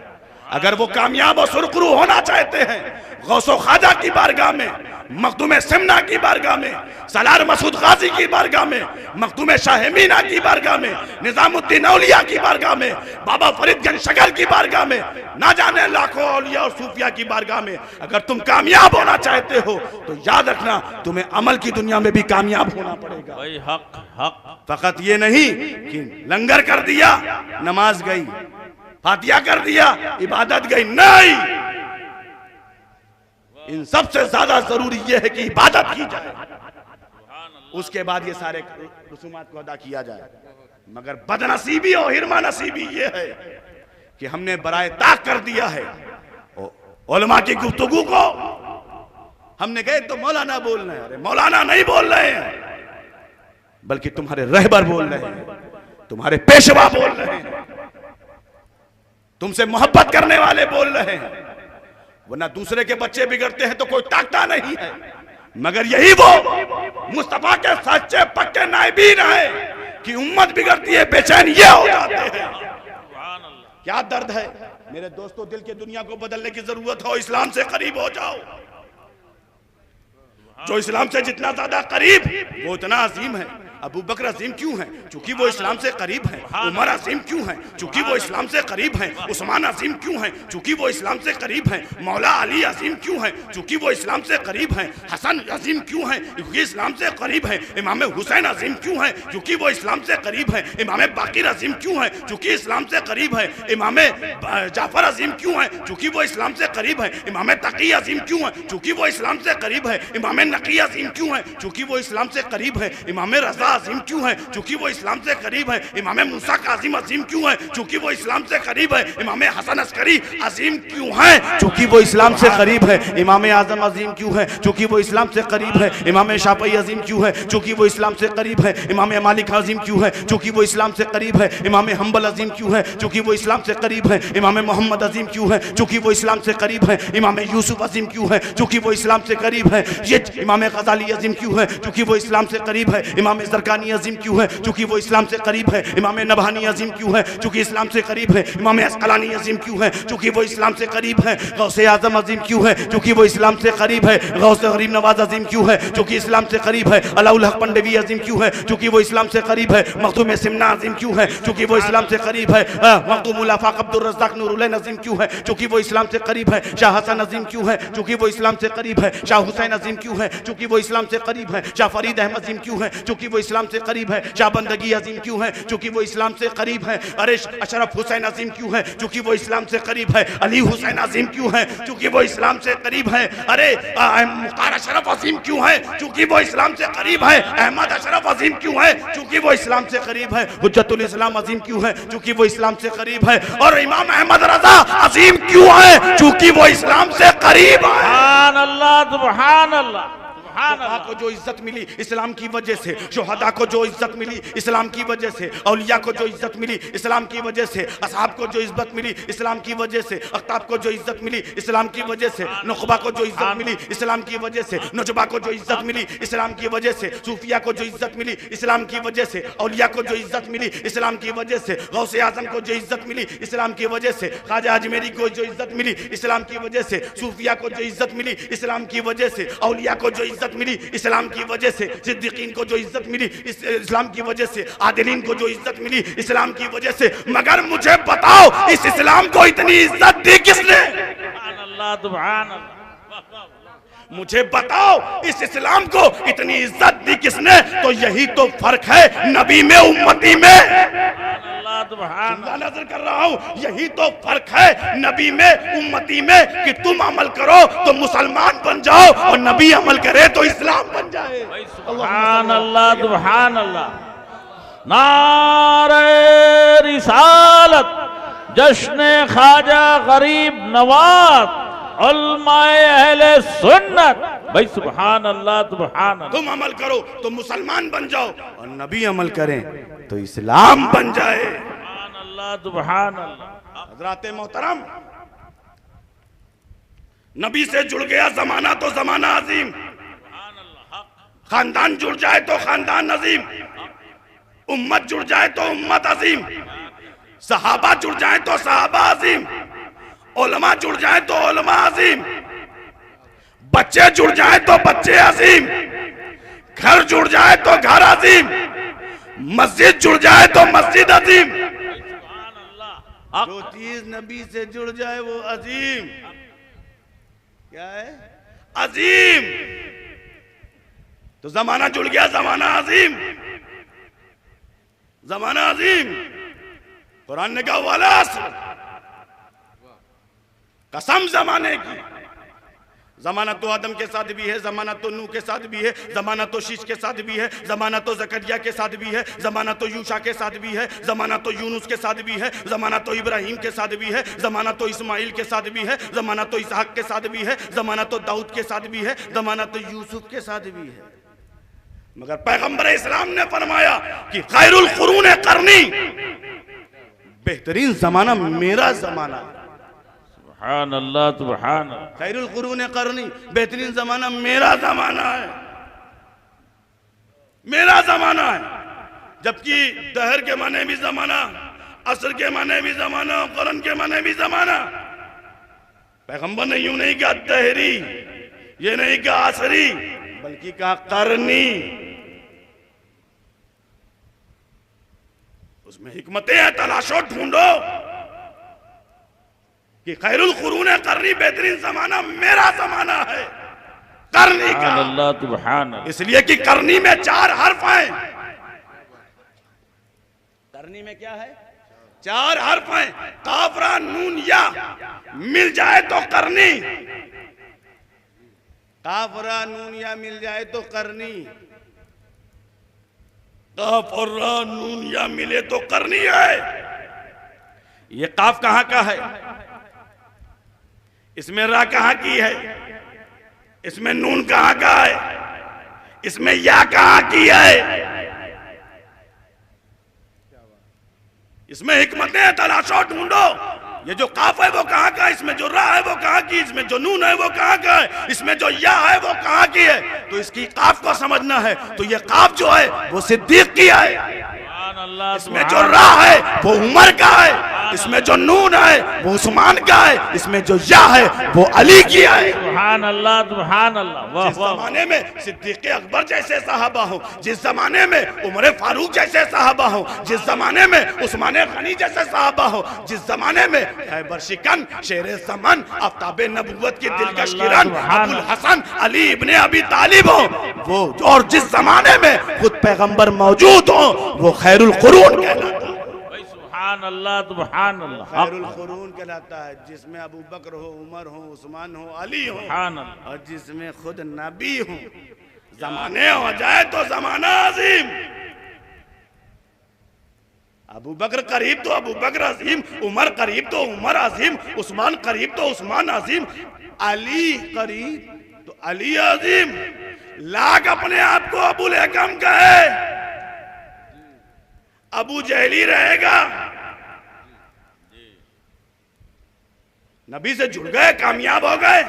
अगर वो कामयाब और सुरखरू होना चाहते हैं गौसो ख्वाजा की बारगाह में, मखदूम सिमना की बारगाह में, सलार मसूद गाजी की बारगाह में, मखदूम शाह मीना की बारगाह में, निजामुद्दीन औलिया की बारगाह में, बाबा फरीदगंज शगर की बारगाह में, ना जाने लाखों औलिया और सूफिया की बारगाह में अगर तुम कामयाब होना चाहते हो तो याद रखना तुम्हें अमल की दुनिया में भी कामयाब होना पड़ेगा। हक हक। फकत ये नहीं कि लंगर कर दिया, नमाज गई, फातिया कर दिया, इबादत गई, नहीं। इन सबसे ज्यादा जरूरी यह है कि इबादत की जाए, उसके बाद ये सारे रसूमात को अदा किया जाए। मगर बदनसीबी और हिरमा नसीबी ये है कि हमने बराए ताक कर दिया है उलमा की गुफ्तगू को। हमने कहे तो मौलाना बोल रहे हैं, अरे मौलाना नहीं बोल रहे हैं बल्कि तुम्हारे रहबर बोल रहे हैं, तुम्हारे पेशवा बोल रहे हैं, तुमसे मोहब्बत करने वाले बोल रहे हैं। वरना दूसरे के बच्चे बिगड़ते हैं तो कोई ताकता नहीं है, मगर यही वो मुस्तफा के सच्चे पक्के नाइबीन है कि उम्मत बिगड़ती है, बेचैन ये हो जाते हैं। क्या दर्द है मेरे दोस्तों, दिल के दुनिया को बदलने की जरूरत हो, इस्लाम से करीब हो जाओ। जो इस्लाम से जितना ज्यादा करीब वो उतना अजीम है। अबू बकर अजीम क्यों है? चूंकि वो इस्लाम से करीब है। उमर अजीम क्यों है? चूंकि वो इस्लाम से करीब है। उस्मान अजीम क्यों है? चूंकि वो इस्लाम से करीब है। मौला अली अजीम क्यों है? चूंकि वो इस्लाम से करीब है। हसन अजीम क्यों है? क्योंकि इस्लाम से करीब है। इमाम हुसैन अजीम क्यों है? क्योंकि वो इस्लाम से करीब है। इमाम बाकिर अजीम क्यों है? चूंकि इस्लाम से करीब है। इमाम जाफर अजीम क्यों है? चूंकि वो इस्लाम से करीब है। इमाम तकी अजीम क्यों है? चूंकि वो इस्लाम से करीब है। इमाम नकी अजीम क्यों है? चूंकि वो इस्लाम से करीब है। इमाम रजा अजीम क्यों है? चूंकि वो इस्लाम से करीब है। इमाम मूसा काज़िम अजीम क्यों है? चूंकि वो इस्लाम से करीब है। इमाम हसन अस्करी अजीम क्यों है? चूंकि वो इस्लाम से करीब है। इमाम आजम अजीम क्यों है? चूंकि वो इस्लाम से करीब है। इमाम शाफई अजीम क्यों है? चूंकि वो इस्लाम से करीब है। इमाम मालिक अजीम क्यों है? चूंकि वो इस्लाम से करीब है। इमाम हम्बल अजीम क्यों है? चूंकि वो इस्लाम से करीब है। इमाम मोहम्मद अजीम क्यों है? चूंकि वो इस्लाम से करीब है। इमाम यूसुफ अजीम क्यों है? चूंकि वो इस्लाम से करीब है। ये इमाम गजाली अजीम क्यों है? चूंकि वो इस्लाम से करीब है। इमाम ज़रकानी अजीम क्यों है? चूंकि वो इस्लाम से करीब है। इमाम नबहानी अजीम क्यों है? चूंकि इस्लाम से करीब है। इमाम अस्कलानी अजीम क्यों है? चूंकि वो इस्लाम से करीब है। गौसे आजम अजीम क्यों है? चूंकि वो इस्लाम से करीब है। गौसे गरीब नवाज अजीम क्यों है? चूंकि इस्लाम से करीब है। अलाउल हक पंडवी अजीम क्यों है? चूंकि वो इस्लाम से करीब है। मखदूम सिमना अजीम क्यों है? चूंकि वो इस्लाम से करीब है। मखदूम आफाक अब्दुल रज़्ज़ाक नूरुल अजीम क्यों है? चूंकि वो इस्लाम से करीब है। शाह हसन अजीम क्यों है? चूंकि वो इस्लाम से करीब है। शाह हुसैन अजीम क्यों है? चूंकि वो इस्लाम से करीब है। शाह फरीद अहमद अजीम क्यों है? चूंकि वो इस्लाम से करीब है। शाह बंदगी अजीम क्यों है? चूंकि वो इस्लाम से करीब है। अरे अशरफ हुसैन अजीम क्यों है? चूंकि वो इस्लाम से करीब है। अली हुसैन अजीम क्यों है? चूंकि वो इस्लाम से करीब है। अरे मुख्तार अशरफ अजीम क्यों है? चूंकि वो इस्लाम से करीब है। अहमद अशरफ अजीम क्यों है? चूंकि वो इस्लाम से करीब है। हुज्जतुल इस्लाम अजीम क्यों है? चूंकि वो इस्लाम से करीब है। और इमाम अहमद रजा अजीम क्यों है? चूंकि वो इस्लाम से करीब है। सुभान अल्लाह, सुभान अल्लाह। को जो इज्जत मिली इस्लाम की वजह से, शुहदा को जो इज्जत मिली इस्लाम की वजह से, औलिया को जो इज्जत मिली इस्लाम की वजह से, असहाब को जो इज्जत मिली इस्लाम की वजह से, अख्ताब को जो इज्जत मिली इस्लाम की वजह से, नुखबा को जो इज्जत मिली इस्लाम की वजह से, नुजबा को जो इज्जत मिली इस्लाम की वजह से, सूफिया को जो इज्जत मिली इस्लाम की वजह से, औलिया को जो इज्जत मिली इस्लाम की वजह से, गौसे आजम को जो इज्जत मिली इस्लाम की वजह से, ख्वाजा अजमेरी को जो इज्जत मिली इस्लाम की वजह से, सूफिया को जो इज्जत मिली इस्लाम की वजह से, औलिया को जो इज्जत मिली इस्लाम की वजह से, सिद्दीकीन को जो इज्जत मिली इस्लाम की वजह से, आदिलीन को जो इज्जत मिली इस्लाम की वजह से। मगर मुझे बताओ इस इस्लाम को इतनी इज्जत दी किसने? सुभान अल्लाह, सुभान अल्लाह। मुझे बताओ इस इस्लाम को इतनी इज्जत दी किसने? तो यही तो फर्क है नबी में उम्मती में। नजर कर रहा हूं, यही तो फर्क है नबी में उम्मती में कि तुम अमल करो तो मुसलमान बन जाओ और नबी अमल करे तो इस्लाम बन जाए। सुभान अल्लाह, सुभान अल्लाह। नारे रिसालत, जश्न ख्वाजा गरीब नवाज, उलमाए अहले सुन्नत। भाई सुभान अल्लाह, सुभान अल्लाह। तुम अमल करो तो मुसलमान बन जाओ और नबी अमल करें तो इस्लाम बन जाए। सुभान अल्लाह, सुभान अल्लाह। हज़रात मोहतरम, नबी से जुड़ गया जमाना तो जमाना अजीम, खानदान जुड़ जाए तो खानदान अजीम, उम्मत जुड़ जाए तो उम्मत अजीम, सहाबा जुड़ जाए तो सहाबा अजीम, उलमा जुड़ जाए तो उलमा अजीम, बच्चे जुड़ जाए तो बच्चे अजीम, घर जुड़ जाए तो घर अजीम, मस्जिद जुड़ जाए तो मस्जिद अजीम। जो चीज नबी से जुड़ जाए वो अजीम। क्या है? अजीम। तो जमाना जुड़ गया, जमाना अजीम, जमाना अजीम। कुरान ने कहा वाला कसम जमाने की। जमाना तो आदम के साथ भी है, जमाना तो नूह के साथ भी है, जमाना तो शीश के साथ भी है, जमाना तो जकरिया के साथ भी है, जमाना तो यूशा के साथ भी है, जमाना तो यूनुस के साथ भी है, जमाना तो इब्राहिम के साथ भी है, जमाना तो इस्माइल के साथ भी है, जमाना तो इसहाक के साथ भी है, जमाना तो दाऊद के साथ भी है, जमाना तो यूसुफ के साथ भी है। मगर पैगंबर इस्लाम ने फरमाया कि खैरुल कुरून करनी, बेहतरीन जमाना मेरा जमाना। सुभान अल्लाह, सुभान अल्लाह। खैरुल कुरून करनी, बेहतरीन जमाना मेरा जमाना है, मेरा जमाना है। जबकि दहर के माने भी जमाना, असर के माने भी जमाना, कुरान के माने भी जमाना। पैगंबर ने यूं नहीं कहा दहरी, ये नहीं कहा असरी, बल्कि कहा करनी। उसमें हिकमतें हैं, तलाशो, ढूंढो कि खैरुल कुरून करनी, बेहतरीन जमाना मेरा जमाना है, करनी का। अल्लाह, सुभान अल्लाह। इसलिए कि करनी में 4 हर्फ हैं। करनी में क्या है? 4 हर्फ हैं। काफ रा नून या मिल जाए तो करनी, काफ रा नून या मिल जाए तो करनी। काफ और रा नून या मिले तो करनी है। ये काफ कहां का है, इसमें रा कहां की है, इसमें नून कहां का है, इसमें या कहां की है। इसमें हिकमतें तलाशो, ढूंढो। ये जो काफ है वो कहां का है, इसमें जो रा है वो कहां की, इसमें जो नून है वो कहां का है, इसमें जो या है वो कहां की है। तो इसकी काफ को समझना है तो ये काफ जो है वो सिद्दीक की है, इसमें जो रा है वो उमर का है, इसमें जो नून है वो उस्मान का है, इसमें जो या है वो अली की है। सुभान अल्लाह, सुभान अल्लाह। वाह जिस जमाने में सिद्दीक अकबर जैसे साहबा हो, जिस जमाने में उमर फारूक जैसे साहबा हो, जिस जमाने में उस्मान गनी जैसे साहबा हो, जिस जमाने में खैबर शिकन, शेर समन, आफ्ताब नबुव्वत की दिलकश किरण अबुल हसन अली इब्ने अबी तालिब हो, वो और जिस जमाने में खुद पैगंबर मौजूद हो, वो खैरुल कुरून कहलाता है। सुभान अल्लाह, सुभान अल्लाह। खैरुल कुरून कहलाता है जिसमें अबू बकर हो, उमर हो, उस्मान हो, अली हो, सुभान अल्लाह। और जिसमें खुद नबी हो। जमाने हो जाए तो जमाना अजीम। अबू बकर करीब तो अबू बकर अजीम, उमर करीब तो उमर अजीम, उस्मान करीब तो उस्मान अजीम, अली करीब तो अली अजीम। लाख अपने आप को अबुल हकम कहे, अबू जहली रहेगा। नबी से जुड़ गए, कामयाब हो गए।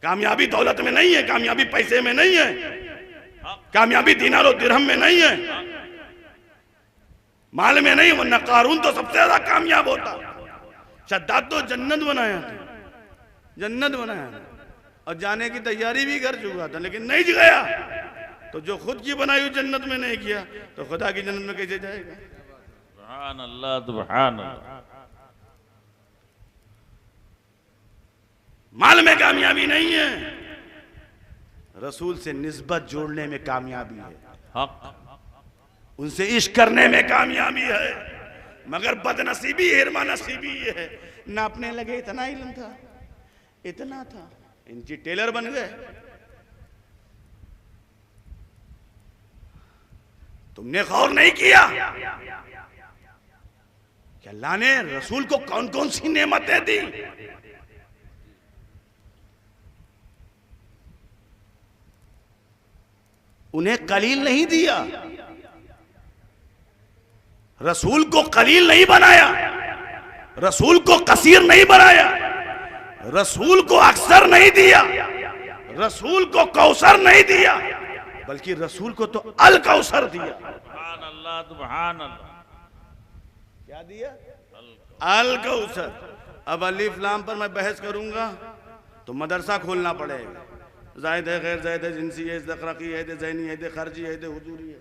कामयाबी दौलत में नहीं है, कामयाबी पैसे में नहीं है, कामयाबी दीनार और दिरहम में नहीं है, माल में नहीं। वरना कारून तो सबसे ज्यादा कामयाब होता। शद्दाद तो जन्नत बनाया था, जन्नत बनाया था, और जाने की तैयारी भी कर चुका था, लेकिन नहीं गया। तो जो खुद की बनाई हुई जन्नत में नहीं किया तो खुदा की जन्नत में कैसे जाएगा। सुभान अल्लाह, सुभान अल्लाह। माल में कामयाबी नहीं है, रसूल से निस्बत जोड़ने में कामयाबी है, हक। उनसे इश्क करने में कामयाबी है। मगर बदनसीबी हिरमा नसीबी ये है, नापने लगे इतना इल्म था, इतना था, इंची टेलर बन गए। तुमने गौर नहीं किया कि अल्लाह ने रसूल को कौन कौन सी नेमतें दी। उन्हें कलील नहीं दिया, रसूल को कलील नहीं बनाया, रसूल को कसीर नहीं बनाया, रसूल को अक्सर नहीं दिया, रसूल को कौसर नहीं दिया, बल्कि रसूल को तो अल कौसर दिया। सुभान अल्लाह, सुभान अल्लाह। क्या दिया? अल कौसर। अब अलिफ लाम पर मैं बहस करूंगा तो मदरसा खोलना पड़ेगा। जायद है, गैर जायद है, जिनसी है, ज़क़रक़ी है, ज़ैनी है, खर्जी है, हुजूरी है।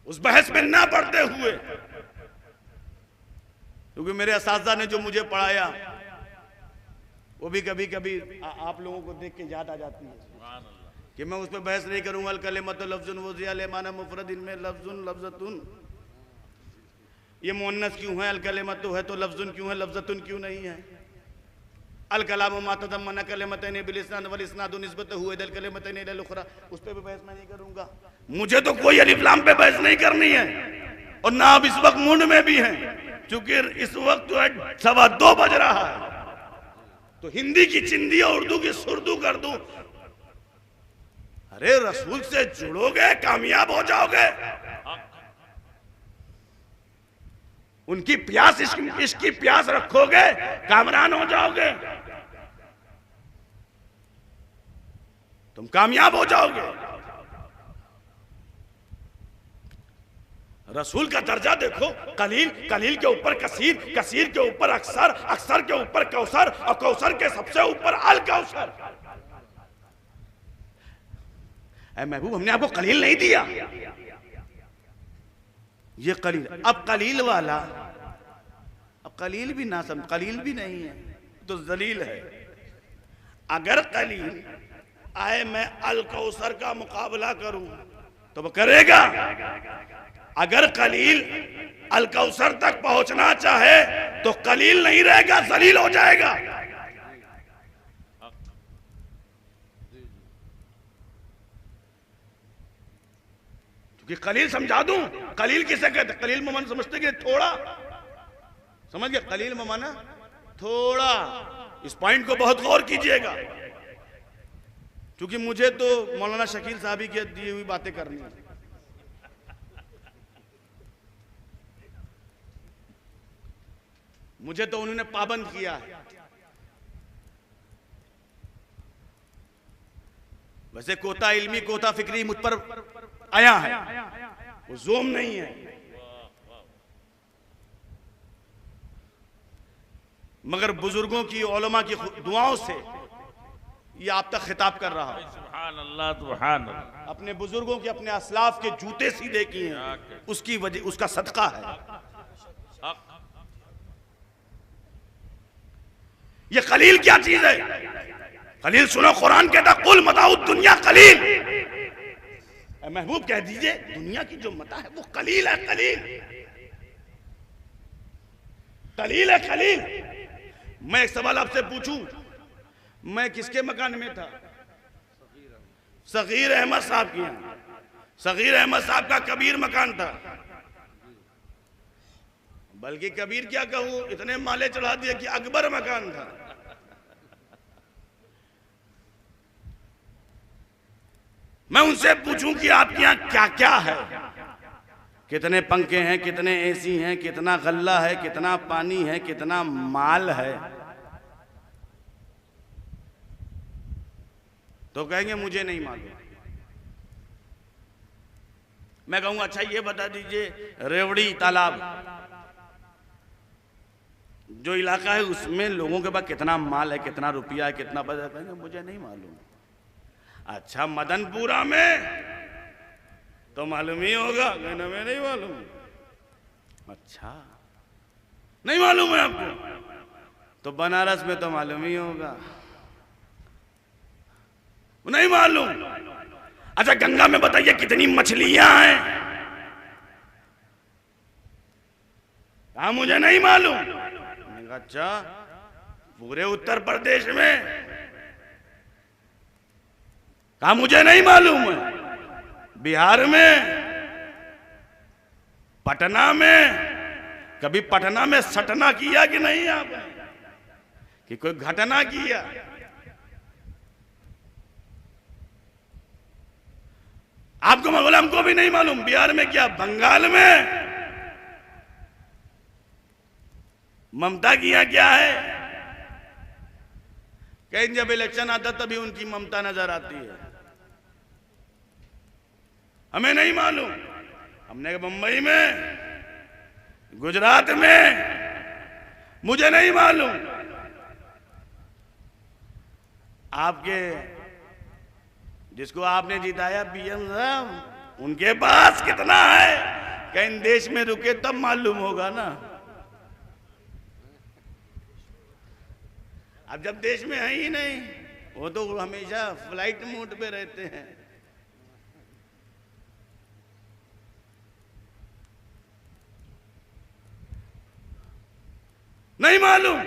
उस बहस में ना पढ़ते हुए, क्योंकि मेरे असातिज़ा ने जो मुझे पढ़ाया वो भी कभी कभी आप लोगों को देख के याद आ जाती है कि मैं उस पर बहस नहीं करूंगा। अल कलिमत लफ्ज़ुन वज़िया लेमाना मुफ़रद, इनमें लफ्ज़ुन लफ्ज़तुन ये मुअन्नस क्यों है? अल कलिमत तो है तो लफ्ज़ुन क्यों है, लफ्ज़तुन क्यों नहीं है? अल कलाम मा तज़म्मना कलिमतैन बिल इस्नाद वल इस्नादु निस्बतहु इलल कलिमतैन इलल उख़रा, उस पे भी बहस मैं नहीं करूंगा। मुझे तो कोई अलिफ लाम पे बहस नहीं करनी है, और ना अब इस वक्त मूड में भी है, क्योंकि इस वक्त जो है 2:15 बज रहा है। तो हिंदी की चिंदी और उर्दू की सुर्दू कर दूं। अरे रसूल से जुड़ोगे कामयाब हो जाओगे, उनकी प्यास इश्क की प्यास रखोगे कामरान हो जाओगे, तुम कामयाब हो जाओगे। रसूल का दर्जा देखो, कलील, कलील के ऊपर कसीर, कसीर के ऊपर अक्सर, अक्सर के ऊपर कौसर, और कौसर के सबसे ऊपर अल कौसर। ऐ महबूब, हमने आपको कलील नहीं दिया, ये कलील। अब कलील वाला, अब कलील भी ना समझ, कलील भी नहीं है तो जलील है। अगर कलील आए मैं अल कौसर का मुकाबला करूं तो वो करेगा। अगर कलील अल कौसर तक पहुंचना चाहे तो कलील नहीं रहेगा, जलील हो जाएगा। कि कलील समझा दूं, कलील किसे कहते? कलील ममाना समझते कि थोड़ा, समझ गए? कलील ममाना थोड़ा। इस पॉइंट को बहुत गौर कीजिएगा, क्योंकि मुझे तो मौलाना शकील साहब की दी हुई बातें करनी है। मुझे तो उन्होंने पाबंद किया है। वैसे कोता इल्मी कोता फिक्री मुझ पर आया है, वो जोम नहीं है, मगर बुजुर्गों की उलमा की दुआओं से ये आप तक खिताब कर रहा हूं। सुभान अल्लाह, सुभान अल्लाह। अपने बुजुर्गों के, अपने असलाफ के जूते सीधे किए हैं, उसकी वजह, उसका सदका है। ये कलील क्या चीज है? कलील सुनो, कुरान कहता कुल मताउ दुनिया कलील। महबूब कह दीजिए दुनिया की जो मता है वो कलील है, कलील, कलील है, कलील। मैं एक सवाल आपसे पूछूं, मैं किसके मकान में था? सगीर अहमद साहब की यहाँ। सगीर अहमद साहब का कबीर मकान था, बल्कि कबीर क्या कहूं, इतने माले चढ़ा दिए कि अकबर मकान था। मैं उनसे पूछूं कि आपके यहाँ क्या क्या है? कितने पंखे हैं, कितने एसी हैं, कितना गल्ला है, कितना पानी है, कितना माल है? तो कहेंगे मुझे नहीं मालूम। मैं कहूंगा अच्छा ये बता दीजिए, रेवड़ी तालाब जो इलाका है उसमें लोगों के पास कितना माल है, कितना रुपया है, कितना पैसा? कहेंगे मुझे नहीं मालूम। अच्छा मदनपुरा में तो मालूम ही होगा। कहना मैं नहीं मालूम। अच्छा नहीं मालूम है आपको? तो बनारस में तो मालूम ही होगा। नहीं मालूम। अच्छा गंगा में बताइए कितनी मछलियां हैं? कहा मुझे नहीं मालूम। अच्छा पूरे उत्तर प्रदेश में? कहा मुझे नहीं मालूम है। बिहार में, पटना में, कभी पटना में सटना किया कि नहीं आपने? कि कोई घटना किया? आपको बोला हमको भी नहीं मालूम। बिहार में क्या, बंगाल में ममता की यहाँ क्या है? कहीं जब इलेक्शन आता तभी उनकी ममता नजर आती है। हमें नहीं मालूम। हमने मुंबई में, गुजरात में, मुझे नहीं मालूम। आपके जिसको आपने जिताया पीएम साहब, उनके पास कितना है? कहीं देश में रुके तब मालूम होगा ना। अब जब देश में है ही नहीं, वो तो हमेशा फ्लाइट मोड पे रहते हैं। नहीं मालूम।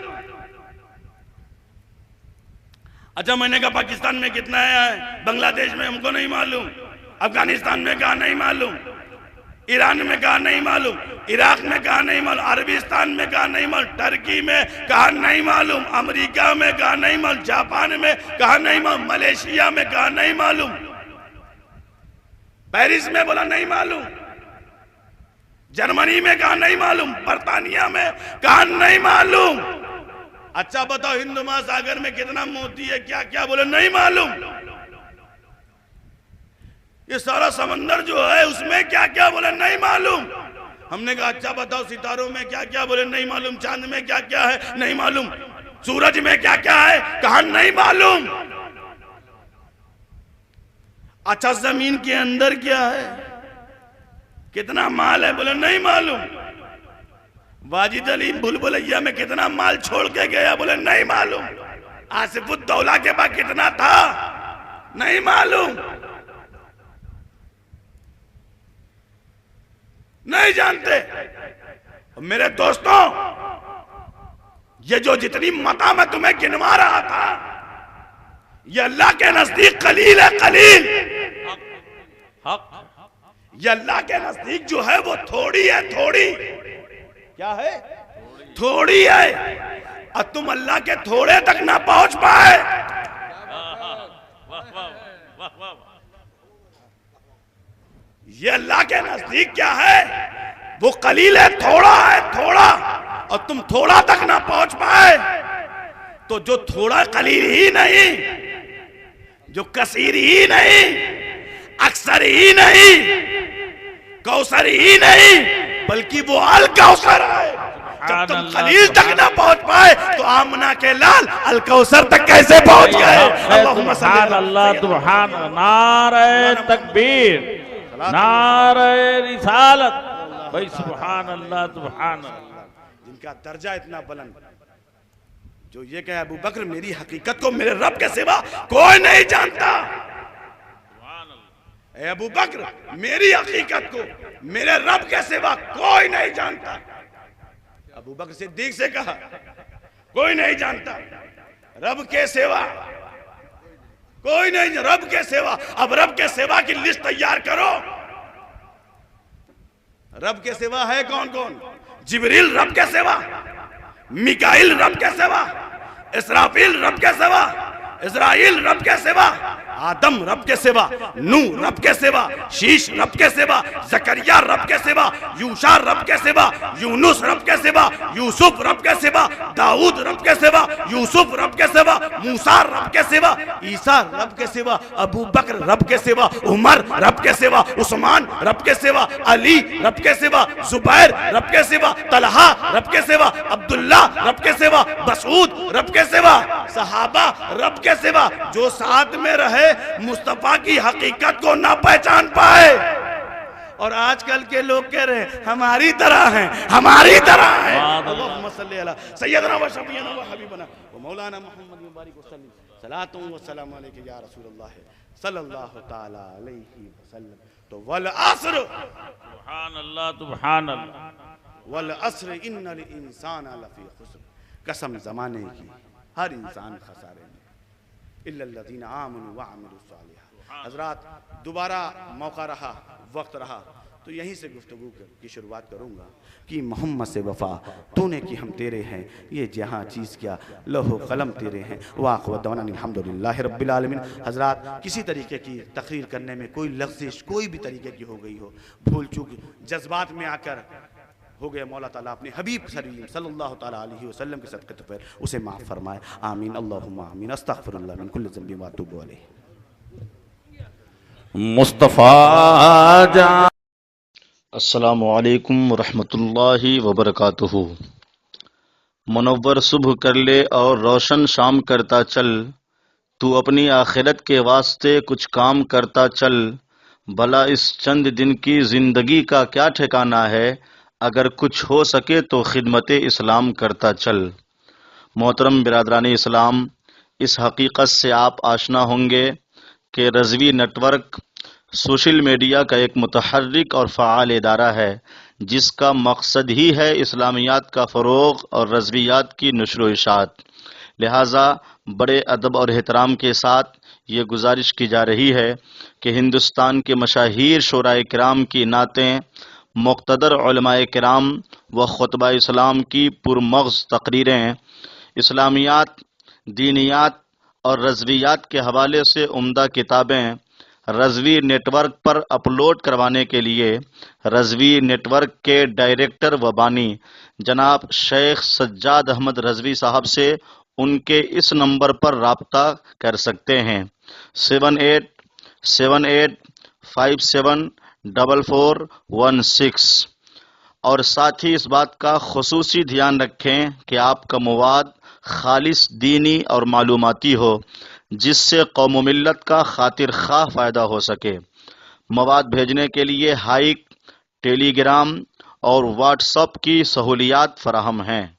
अच्छा मैंने कहा पाकिस्तान में कितना है, बांग्लादेश में हमको नहीं मालूम, अफगानिस्तान में कहा नहीं मालूम, ईरान में कहा नहीं मालूम, इराक में कहा नहीं मालूम, अरबिस्तान में कहा नहीं मालूम, टर्की में कहा नहीं मालूम, अमेरिका में कहा नहीं मालूम, जापान में कहा नहीं मालूम, मलेशिया में कहा नहीं मालूम, पेरिस में बोला नहीं मालूम, जर्मनी में कहा नहीं मालूम, बर्तानिया में कहा नहीं मालूम। अच्छा बताओ हिंद महासागर में कितना मोती है, क्या क्या? बोले नहीं मालूम। ये सारा समंदर जो है उसमें क्या क्या? बोले नहीं मालूम। हमने कहा अच्छा बताओ सितारों में क्या क्या? बोले नहीं मालूम। चांद में क्या क्या है? नहीं मालूम। सूरज में क्या क्या है? कहा नहीं मालूम। अच्छा जमीन के अंदर क्या है, कितना माल है? बोले नहीं मालूम। वाजिद अली भूलभुलैया में कितना माल छोड़ के गया? बोले नहीं मालूम। आसिफुद्दौला के पास कितना था? नहीं मालूम। नहीं जानते। मेरे दोस्तों, ये जो जितनी मता मैं तुम्हें गिनवा रहा था, ये अल्लाह के नजदीक कलील है, कलील। ये अल्लाह के नजदीक जो है वो थोड़ी है, थोड़ी। क्या है? थोड़ी है। और तुम अल्लाह के थोड़े तक ना पहुंच पाए। ये अल्लाह के नजदीक क्या है? वो कलील है, थोड़ा है, थोड़ा। और तुम थोड़ा तक ना पहुंच पाए तो जो थोड़ा कलील ही नहीं, जो कसीर ही नहीं, अक्सर ही नहीं, कौसर ही नहीं, बल्कि वो अल कौसर है। जब तुम कलील तक ना पहुंच पाए तो आमना के लाल अल कौसर तक कैसे पहुंच गए? अल्लाह सुभान। नारे तकबीर, नारे रिसालत। भाई सुभान अल्लाह, सुभान अल्लाह। जिनका दर्जा इतना बुलंद, जो ये कहे अबू बकर मेरी हकीकत को मेरे रब के सिवा कोई नहीं जानता। ए अबू बकर मेरी हकीकत को मेरे रब के सिवा कोई नहीं जानता। अबू बकर सिद्दीक से कहा कोई नहीं जानता रब के सिवा, कोई नहीं, रब के सिवा। अब रब के सिवा की लिस्ट तैयार करो। रब के सिवा है कौन कौन? जिब्रील रब के सिवा, मिकाइल रब के सिवा, इसराफील रब के सिवा, इस्राइल रब के सिवा, आदम रब के सिवा, नू रब के सिवा, शीश रब के सिवा, जकरिया रब के सिवा, यूशा रब के सिवा, यूनुस रब के सिवा, यूसुफ रब के सिवा, दाऊद रब के सिवा, यूसुफ रब के सिवा, मूसा रब के सिवा, ईसा रब के सिवा, अबू बकर रब के सिवा, उमर रब के सिवा, उस्मान रब के सिवा, अली रब के सिवा, जुबैर रब के सिवा, तलहा रब के सिवा, अब्दुल्ला रब के सिवा, मसूद रब के सिवा, सहाबा रब के सिवा। जो साथ में रहे मुस्तफा की हकीकत को ना पहचान पाए। और आजकल के लोग कह रहे हैं हमारी तरह हैं, हमारी तरह हैं। अल्लाहुम्मा सल्ली अला सय्यदना व शफीना व हबीबना व मौलाना मुहम्मद मुबारक वसल्लम सलातु व सलाम अलैका या रसूलल्लाह सल्लल्लाहु तआला अलैहि वसल्लम। तो वल अस्र, सुभान अल्लाह, सुभान अल्लाह। वल अस्र इन्नल इंसाना लफी खुस्र। कसम जमाने की, हर इंसान खसारे में, इल्लल्लज़ीना आमनु व अमिलुस सालिहात। हज़रात दोबारा मौका रहा, वक्त रहा तो यहीं से गुफ्तगू की शुरुआत करूँगा कि मोहम्मद से वफ़ा तूने कि हम तेरे हैं, ये जहाँ चीज़ क्या लौह कलम तेरे हैं। वाक़िअतन अल्हम्दुलिल्लाहि रब्बिल आलमीन। हज़रात किसी तरीके की तकरीर करने में कोई लफ्ज़िश कोई भी तरीके की हो गई हो, भूल चूक जज्बात में आकर हो गया, मौला ताला अपने हबीब सल्लल्लाहु ताला अलैहि वसल्लम के सदक़े पर उसे माफ़ फरमाए। आमीन अल्लाहुम्मा आमीन। अस्तग़फिरुल्लाह मिन कुल्लि ज़ंबि व अतूबु अलैहि। मुस्तफ़ा जान। अस्सलामु अलैकुम रहमतुल्लाहि व बरकातुहू। मुनव्वर सुबह कर ले और रोशन शाम करता चल, तू अपनी आखिरत के वास्ते कुछ काम करता चल। भला इस चंद दिन की जिंदगी का क्या ठिकाना है, अगर कुछ हो सके तो खिदमत इस्लाम करता चल। मोहतरम बिरादरान इस्लाम, इस हकीकत से आप आशना होंगे कि रज़वी नेटवर्क सोशल मीडिया का एक मुतहर्रिक और फ़आल इदारा है, जिसका मकसद ही है इस्लामियात का फ़रोग़ और रज़वियात की नश्र व इशाअत। लिहाजा बड़े अदब और एहतराम के साथ ये गुजारिश की जा रही है कि हिंदुस्तान के मशाहीर शोराए किराम की नातें, मुक़्तदर उलमाए किराम व खुतबा इस्लाम की पुरमग़ज़ तकरीरें, इस्लामियात, दीनियात और रज़वियात के हवाले से उम्दा किताबें रज़वी नेटवर्क पर अपलोड करवाने के लिए रज़वी नेटवर्क के डायरेक्टर व बानी जनाब शेख सज्जाद अहमद रज़वी साहब से उनके इस नंबर पर राब्ता कर सकते हैं 7878574416। और साथ ही इस बात का खुसूसी ध्यान रखें कि आपका मवाद खालिस दीनी और मालूमाती हो, जिससे कौम व मिल्लत का खातिर खा फ़ायदा हो सके। मवाद भेजने के लिए हाइक, टेलीग्राम और व्हाट्सएप की सहूलियात फराहम हैं।